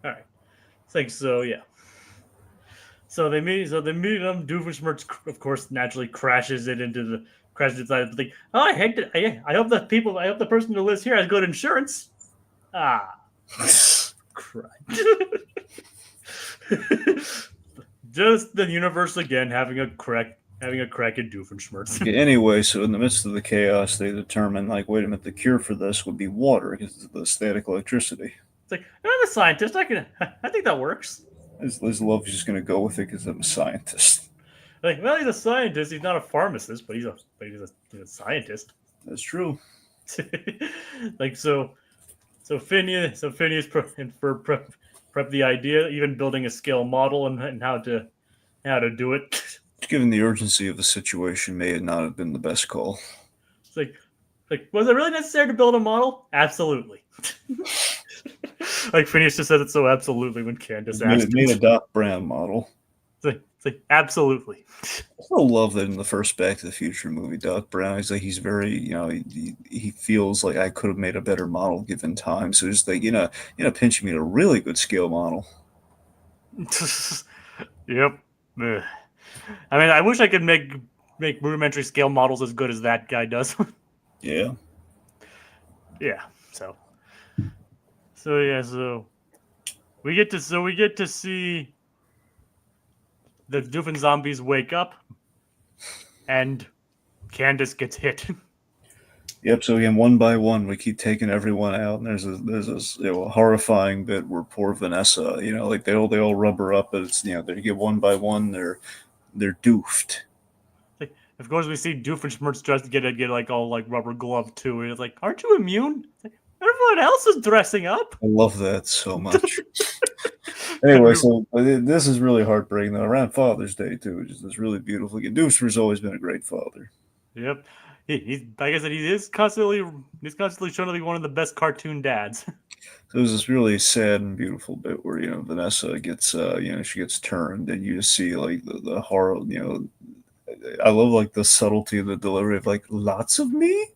All right, think so. Yeah. So they meet. Them. Doofenshmirtz, of course, naturally crashes inside. Like, oh, I hate it. I hope the person who lives here has good insurance. Ah, crap. Just the universe again having a crack at Doofenshmirtz. Okay, anyway, so in the midst of the chaos, they determine, like, wait a minute, the cure for this would be water because of the static electricity. It's like, I'm a scientist. I think that works. Liz Love's just going to go with it because I'm a scientist. Like, well, he's a scientist. He's not a pharmacist, but he's a scientist. That's true. Like so Phineas prep the idea, even building a scale model and how to do it. Given the urgency of the situation, may not have been the best call. It's like was it really necessary to build a model? Absolutely. Like Phineas just says it so absolutely when Candace asked. Made a Doc Brown model. It's like absolutely. I still love that in the first Back to the Future movie, Doc Brown. He's very, he feels like I could have made a better model given time. So just like, pinch me a really good scale model. Yep. Ugh. I mean, I wish I could make rudimentary scale models as good as that guy does. Yeah. Yeah. So yeah. So we get to see the Doofen-zombies wake up, and Candace gets hit. Yep. So again, one by one, we keep taking everyone out, and there's this a horrifying bit where poor Vanessa, like they all rubber up, but it's they get one by one, they're doofed. Like, of course, we see Doofenshmirtz dressed to get like all like rubber glove too. And it's like, aren't you immune? Like, everyone else is dressing up. I love that so much. Anyway, so this is really heartbreaking though. Around Father's Day too, which is this really beautiful. Doofenshmirtz always been a great father. Yep. He's like I said, he's constantly shown to be one of the best cartoon dads. So there's this really sad and beautiful bit where Vanessa gets she gets turned, and you just see like the horror. I love like the subtlety of the delivery of like lots of me,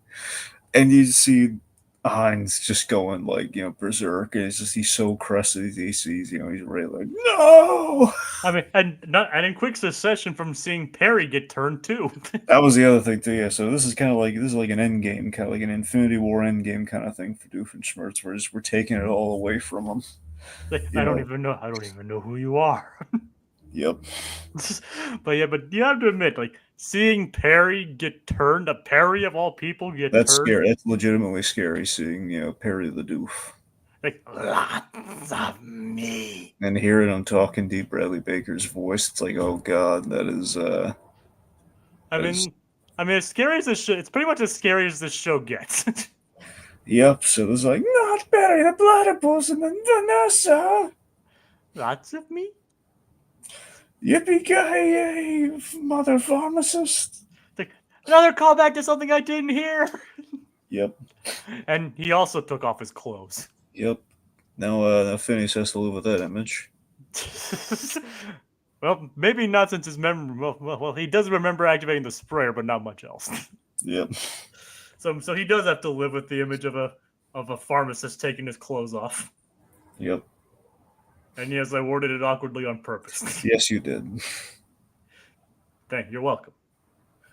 and you see Heinz just going like berserk, and he's so crested. He sees he's really like no. I mean, and in quick succession from seeing Perry get turned too. That was the other thing too. Yeah, so this is like an end game, kind of like an Infinity War end game kind of thing for Doofenshmirtz. We're taking it all away from him. Like, You know. I don't even know who you are. Yep. But you have to admit, like seeing Perry get turned, a Perry of all people get That's turned, scary. That's legitimately scary seeing Perry the Doof like lots of me. and hearing him talking deep Bradley Baker's voice. It's like, oh god, I that is mean, as scary as this show, it's pretty much as scary as this show gets. yep. So there's like not Barry the Platypus and then Vanessa. Lots of me. Yippee-ki-yay, mother pharmacist. It's like another callback to something I didn't hear. Yep. And he also took off his clothes. Yep. Now Phineas has to live with that image. Well, maybe not since his memory. Well, he does remember activating the sprayer, but not much else. Yep. So he does have to live with the image of a pharmacist taking his clothes off. Yep. And yes, I worded it awkwardly on purpose. Yes, you did. Thank you. You're welcome.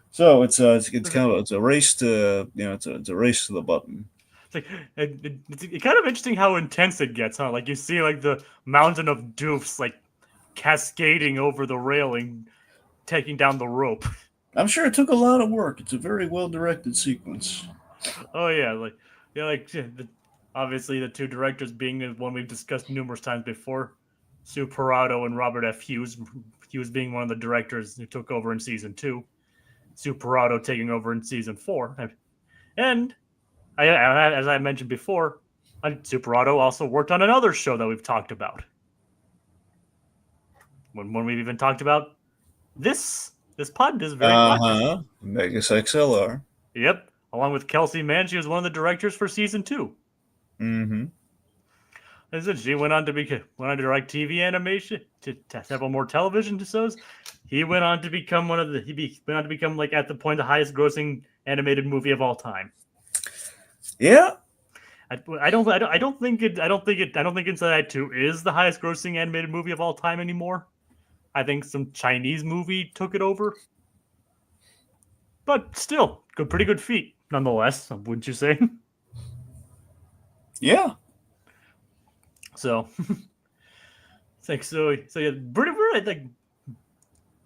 So it's kind of it's a race to it's a race to the button. It's like it's kind of interesting how intense it gets, huh? Like you see like the mountain of doofs like cascading over the railing, taking down the rope. I'm sure it took a lot of work. It's a very well directed sequence. Oh yeah, obviously the two directors being the one we've discussed numerous times before, Sue Parado and Robert F. Hughes. Hughes being one of the directors who took over in season 2, Sue Parado taking over in season 4, and as I mentioned before, Sue Parado also worked on another show that we've talked about. When we've even talked about this pod is very much. Megas XLR. Yep, along with Kelsey Mann, she was one of the directors for season 2. Mm-hmm. She went on to direct TV animation to several more television shows. He went on to become went on to become like at the point the highest grossing animated movie of all time. Yeah. I don't think Inside 2 is the highest grossing animated movie of all time anymore. I think some Chinese movie took it over. But still, pretty good feat nonetheless, wouldn't you say? Yeah. So it's like so yeah, pretty like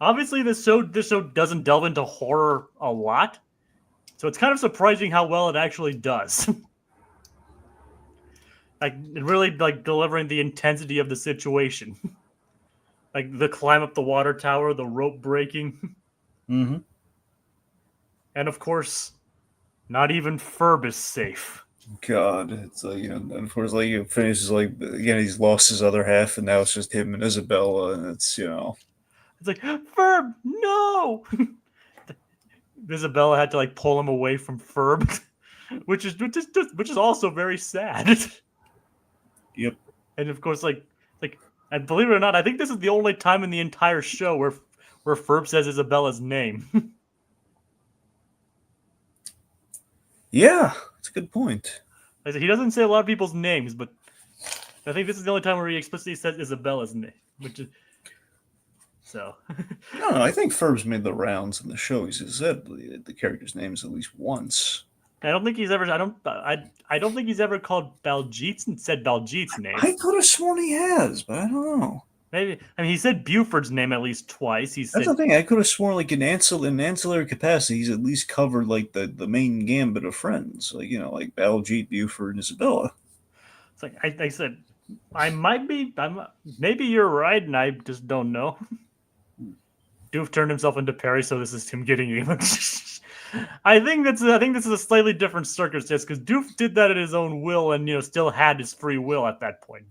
obviously this show doesn't delve into horror a lot. So it's kind of surprising how well it actually does. Like really like delivering the intensity of the situation. Like the climb up the water tower, the rope breaking. Mm-hmm. And of course, not even Ferb is safe. God, it's like and of course like finishes like again he's lost his other half and now it's just him and Isabella and it's It's like Ferb, no. Isabella had to like pull him away from Ferb, which is also very sad. Yep. And of course, and believe it or not, I think this is the only time in the entire show where Ferb says Isabella's name. Yeah, that's a good point. He doesn't say a lot of people's names, but I think this is the only time where he explicitly says Isabella's name, which is so. No, I think Ferb's made the rounds in the show. He's said the character's names at least once. I don't think he's ever. I don't think he's ever called Baljeet's and said Baljeet's name. I could have sworn he has, but I don't know. Maybe he said Buford's name at least twice. That's the thing. I could have sworn like in ancillary capacity, he's at least covered like the main gambit of friends, like like Baljeet, Buford, and Isabella. It's like I said, maybe you're right, and I just don't know. Doof turned himself into Perry, so this is him getting even. I think this is a slightly different circumstance because Doof did that at his own will and still had his free will at that point.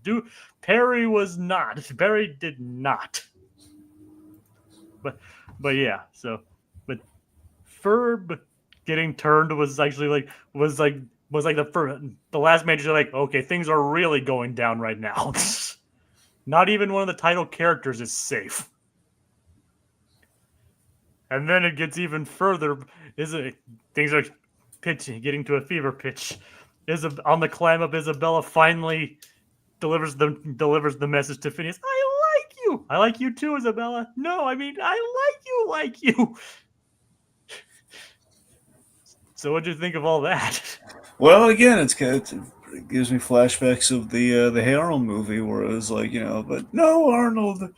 Perry was not. Perry did not. But yeah. But Ferb getting turned was actually the last major like okay, things are really going down right now. Not even one of the title characters is safe. And then it gets even further. Things are getting to a fever pitch On the climb up, Isabella finally delivers the message to Phineas. I like you. I like you too, Isabella. No, I mean I like you. So what'd you think of all that? Well, again, it gives me flashbacks of the Arnold movie where it was like, but no, Arnold,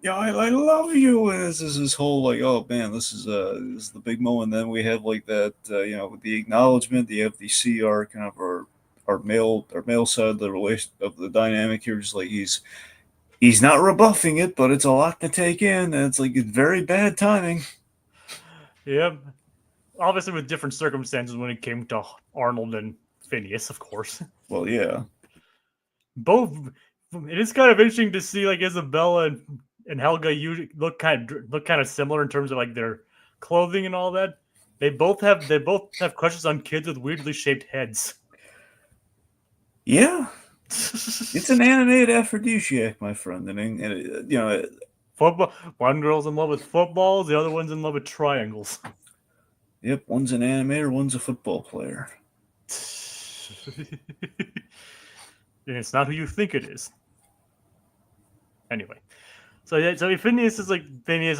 I love you. And this whole like, oh man, this is the big moment. Then we have like that, with the acknowledgement. You have the CR kind of our male side of the relation of the dynamic here. Just like he's not rebuffing it, but it's a lot to take in, and it's like it's very bad timing. Yep. Obviously, with different circumstances when it came to Arnold and Phineas, of course. Well, yeah. Both. It is kind of interesting to see like Isabella and Helga usually look kind of similar in terms of like their clothing and all that. They both have crushes on kids with weirdly shaped heads. Yeah, it's an animated aphrodisiac, my friend, and football. One girl's in love with footballs, the other one's in love with triangles. Yep, one's an animator, one's a football player. And it's not who you think it is. Anyway, so Phineas,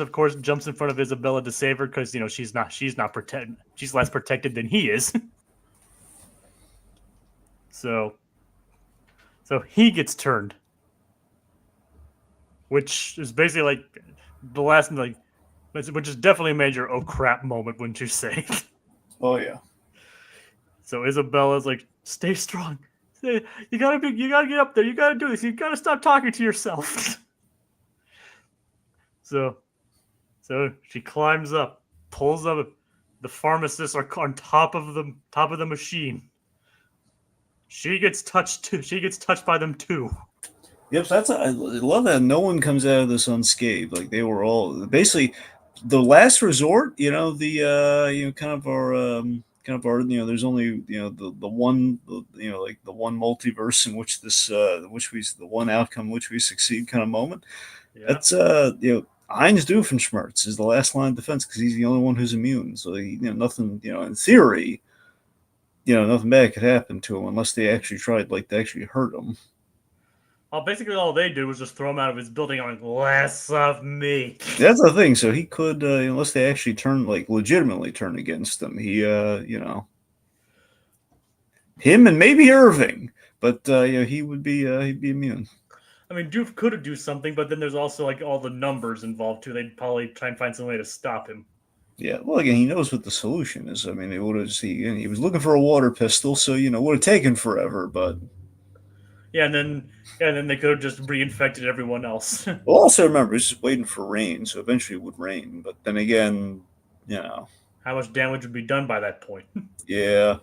of course, jumps in front of Isabella to save her because she's not protected. She's less protected than he is. So he gets turned, which is basically like the last which is definitely a major oh crap moment, wouldn't you say? Oh yeah. So Isabella's like, stay strong. You gotta get up there. You gotta do this. You gotta stop talking to yourself. So she climbs up, pulls up. The pharmacists are on top of the machine. She gets touched too. She gets touched by them too. Yep, I love that no one comes out of this unscathed. Like they were all basically the last resort. There's only the one like the one multiverse in which the one outcome in which we succeed kind of moment. Yeah. That's Heinz Doofenshmirtz is the last line of defense because he's the only one who's immune. So nothing in theory, nothing bad could happen to him unless they actually tried to actually hurt him. Well, basically all they did was just throw him out of his building on less of me. That's the thing. So he could, unless they actually legitimately turn against him, him and maybe Irving, but he would be he'd be immune. I mean, Doof could do something, but then there's also like all the numbers involved too. They'd probably try and find some way to stop him. Yeah, well, again, he knows what the solution is. I mean, he was looking for a water pistol, so would have taken forever, but. Yeah, and then they could have just reinfected everyone else. Well, also remember, he's just waiting for rain, so eventually it would rain. But then again, how much damage would be done by that point? Yeah.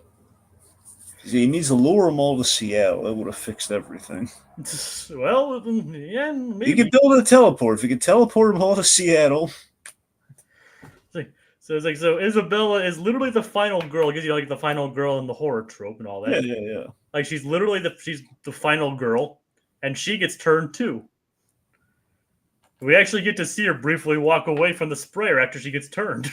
He needs to lure them all to Seattle. That would have fixed everything. Well, yeah, maybe. You could build a teleport. If you could teleport them all to Seattle. So Isabella is literally the final girl. Gives you like the final girl in the horror trope and all that. Yeah. Like she's literally the final girl, and she gets turned too. We actually get to see her briefly walk away from the sprayer after she gets turned.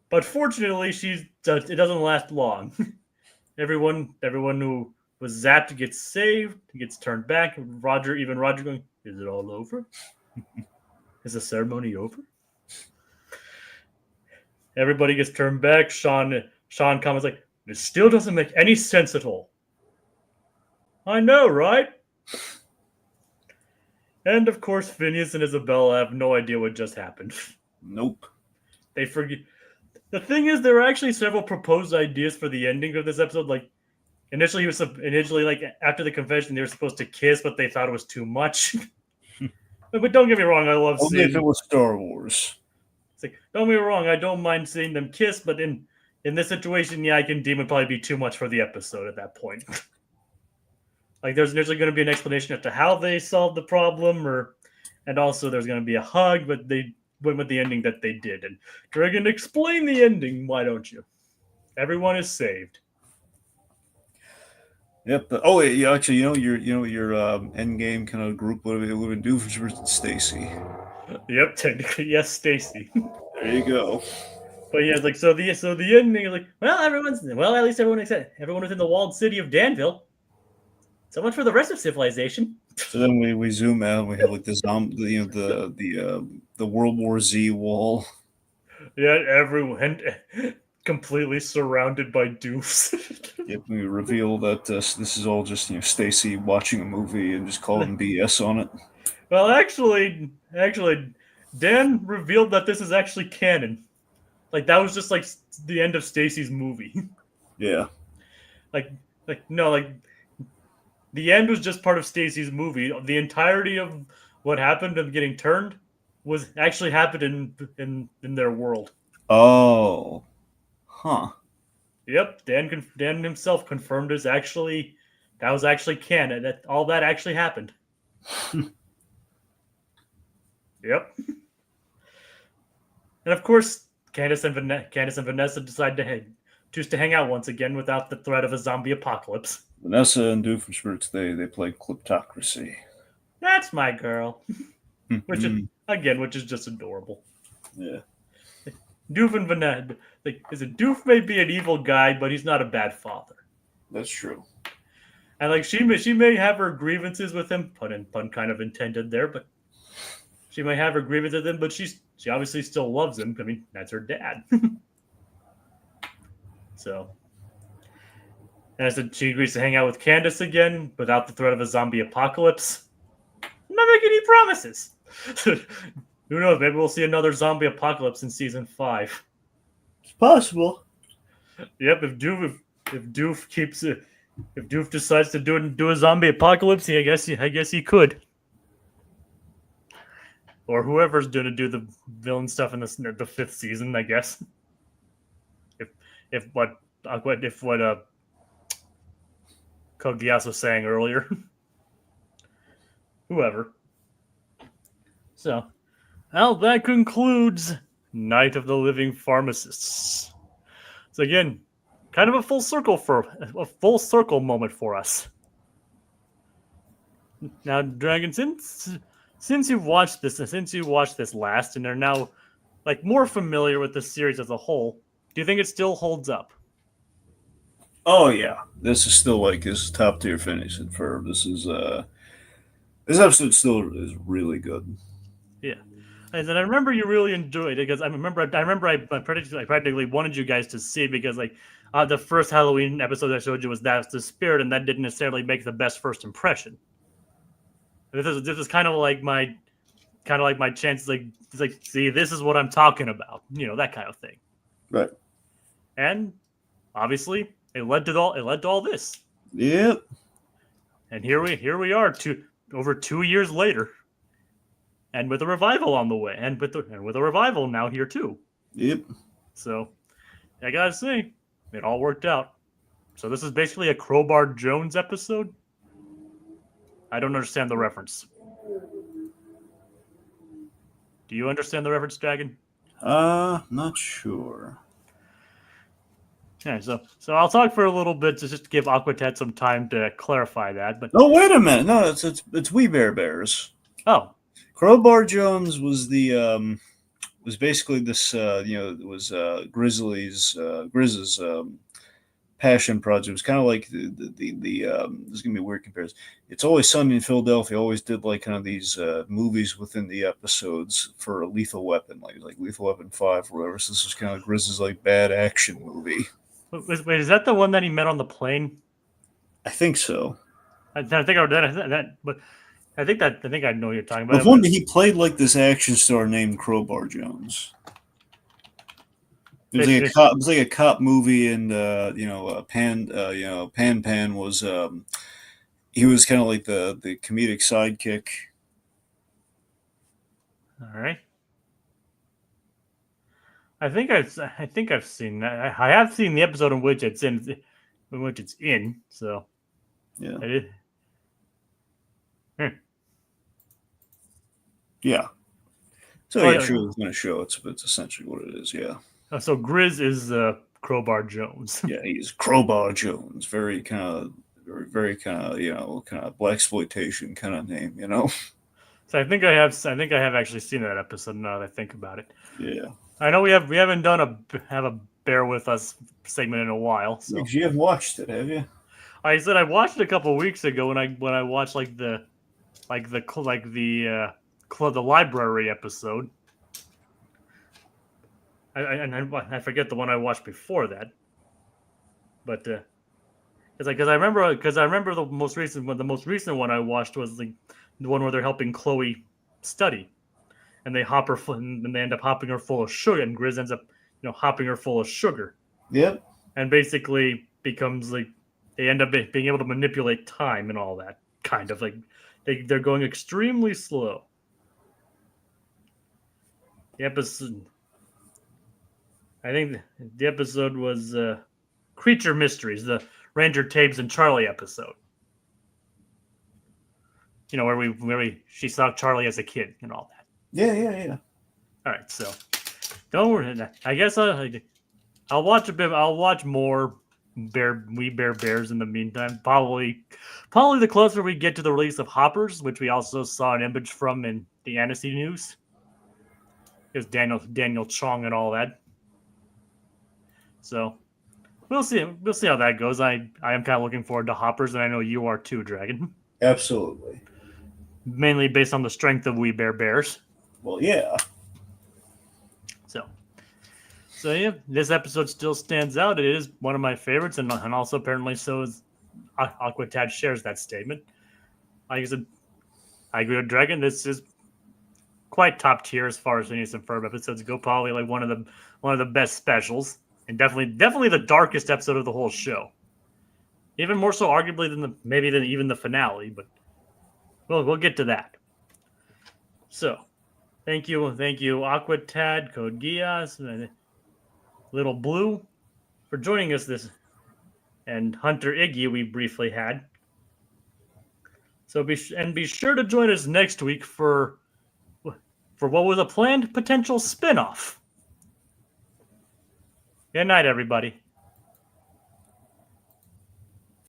But fortunately, it doesn't last long. Everyone who was zapped gets saved, gets turned back. Roger going, is it all over? Is the ceremony over? Everybody gets turned back. Sean comments like, it still doesn't make any sense at all. I know, right? And of course, Phineas and Isabella have no idea what just happened. Nope. They forget. The thing is, there are actually several proposed ideas for the ending of this episode. Like, initially, like after the confession, they were supposed to kiss, but they thought it was too much. But don't get me wrong, I love seeing. Only if it was Star Wars. It's like, don't get me wrong, I don't mind seeing them kiss, but in this situation, yeah, I can deem it probably be too much for the episode at that point. Like, there's initially going to be an explanation as to how they solved the problem, and also there's going to be a hug, but they went with the ending that they did. And Dragon, explain the ending, why don't you? Everyone is saved. Yep. Actually, your end game kind of group would have been Doofenshmirtz and Stacy. Yep, technically, yes, Stacy. There you go. But yeah, like so the ending is like, at least everyone within the walled city of Danville. So much for the rest of civilization. So then we zoom out and we have like the World War Z wall. Yeah, everyone completely surrounded by doofs. Yep, we reveal that this is all just Stacy watching a movie and just calling BS on it. Well, actually, Dan revealed that this is actually canon. Like that was just like the end of Stacy's movie. Yeah. like no, like the end was just part of Stacy's movie. The entirety of what happened of getting turned was actually happened in their world. Oh. Huh. Yep, Dan himself confirmed that was actually canon. That all that actually happened. Yep. And of course, Candace and Vanessa decide to choose to hang out once again without the threat of a zombie apocalypse. Vanessa and Doofenshmirtz, they play kleptocracy. That's my girl. which is just adorable. Yeah. Doof and Vanessa, Doof may be an evil guy, but he's not a bad father. That's true. And like she may have her grievances with him, pun kind of intended there, but she may have her grievances with him, but she obviously still loves him. I mean, that's her dad. So, and I said she agrees to hang out with Candace again without the threat of a zombie apocalypse. I'm not making any promises. Who knows? Maybe we'll see another zombie apocalypse in season 5. It's possible. Yep, if Doof decides to do a zombie apocalypse, I guess he could. Or whoever's going to do the villain stuff in the 5th season, I guess. If what Kogias was saying earlier. Whoever. So, well, that concludes Night of the Living Pharmacists. So again, kind of a full circle moment for us. Now, Dragon, since you've watched this last, and are now like more familiar with the series as a whole, do you think it still holds up? Oh yeah, this is still like his top tier Phineas and Ferb. This episode still is really good. Yeah, and I remember you really enjoyed it because I practically wanted you guys to see it because the first Halloween episode I showed you was That's the Spirit, and that didn't necessarily make the best first impression. This is kind of like my chance, see, this is what I'm talking about, that kind of thing. Right. And obviously, it led to all this. Yep. And here we are, over 2 years later, and with a revival on the way, and with a revival now here too. Yep. So, I gotta say, it all worked out. So this is basically a Crowbar Jones episode. I don't understand the reference. Do you understand the reference, Dragon? Not sure. Yeah, so I'll talk for a little bit just to give Aquatet some time to clarify that. But wait a minute. No, it's We Bare Bears. Oh, Crowbar Jones was was basically this it was Grizz's passion project. It was kind of like this is gonna be a weird comparison. It's Always Sunny in Philadelphia always did like kind of these movies within the episodes for a Lethal Weapon, like Lethal Weapon 5 or whatever. So this was kind of Grizz's like bad action movie. Wait, is that the one that he met on the plane? I think so. I think I know what you're talking about. The one that he played like this action star named Crowbar Jones. It was like a cop movie, and Pan was he was kind of like the comedic sidekick. All right. I think I've seen that. I have seen the episode in which it's in. So yeah. Yeah. So yeah, sure, it's going to show. It's essentially what it is. Yeah. So Grizz is Crowbar Jones. Yeah, he's Crowbar Jones. Very kind of blaxploitation kind of name. So I think I have actually seen that episode now that I think about it. Yeah. I know we haven't done a bear with us segment in a while. So You haven't watched it, have you? I said I watched it a couple weeks ago when I watched the library episode. I forget the one I watched before that, but because I remember the most recent one I watched was the one where they're helping Chloe study, and they end up hopping her full of sugar, and Grizz ends up hopping her full of sugar. Yep. And basically becomes like they end up being able to manipulate time and all that kind of like they're going extremely slow. The episode, I think the episode was Creature Mysteries, the Ranger Tabes and Charlie episode. Where she saw Charlie as a kid and all that. Yeah. All right, so don't worry. I guess I'll watch a bit. I'll watch more We Bear Bears in the meantime. Probably the closer we get to the release of Hoppers, which we also saw an image from in the Annecy news. There's Daniel Chong and all that. So we'll see. We'll see how that goes. I am kind of looking forward to Hoppers, and I know you are too, Dragon. Absolutely. Mainly based on the strength of We Bear Bears. Well, yeah. So yeah, this episode still stands out. It is one of my favorites, and also apparently so is Aquatad shares that statement. Like I said, I agree with Dragon. This is quite top tier as far as Phineas and Ferb episodes go. Probably like one of the best specials, and definitely the darkest episode of the whole show. Even more so, arguably than even the finale. But we'll get to that. So, thank you, Aquatad, Code Geass, Little Blue, for joining us and Hunter Iggy we briefly had. So be sure to join us next week for what was a planned potential spinoff. Good night, everybody.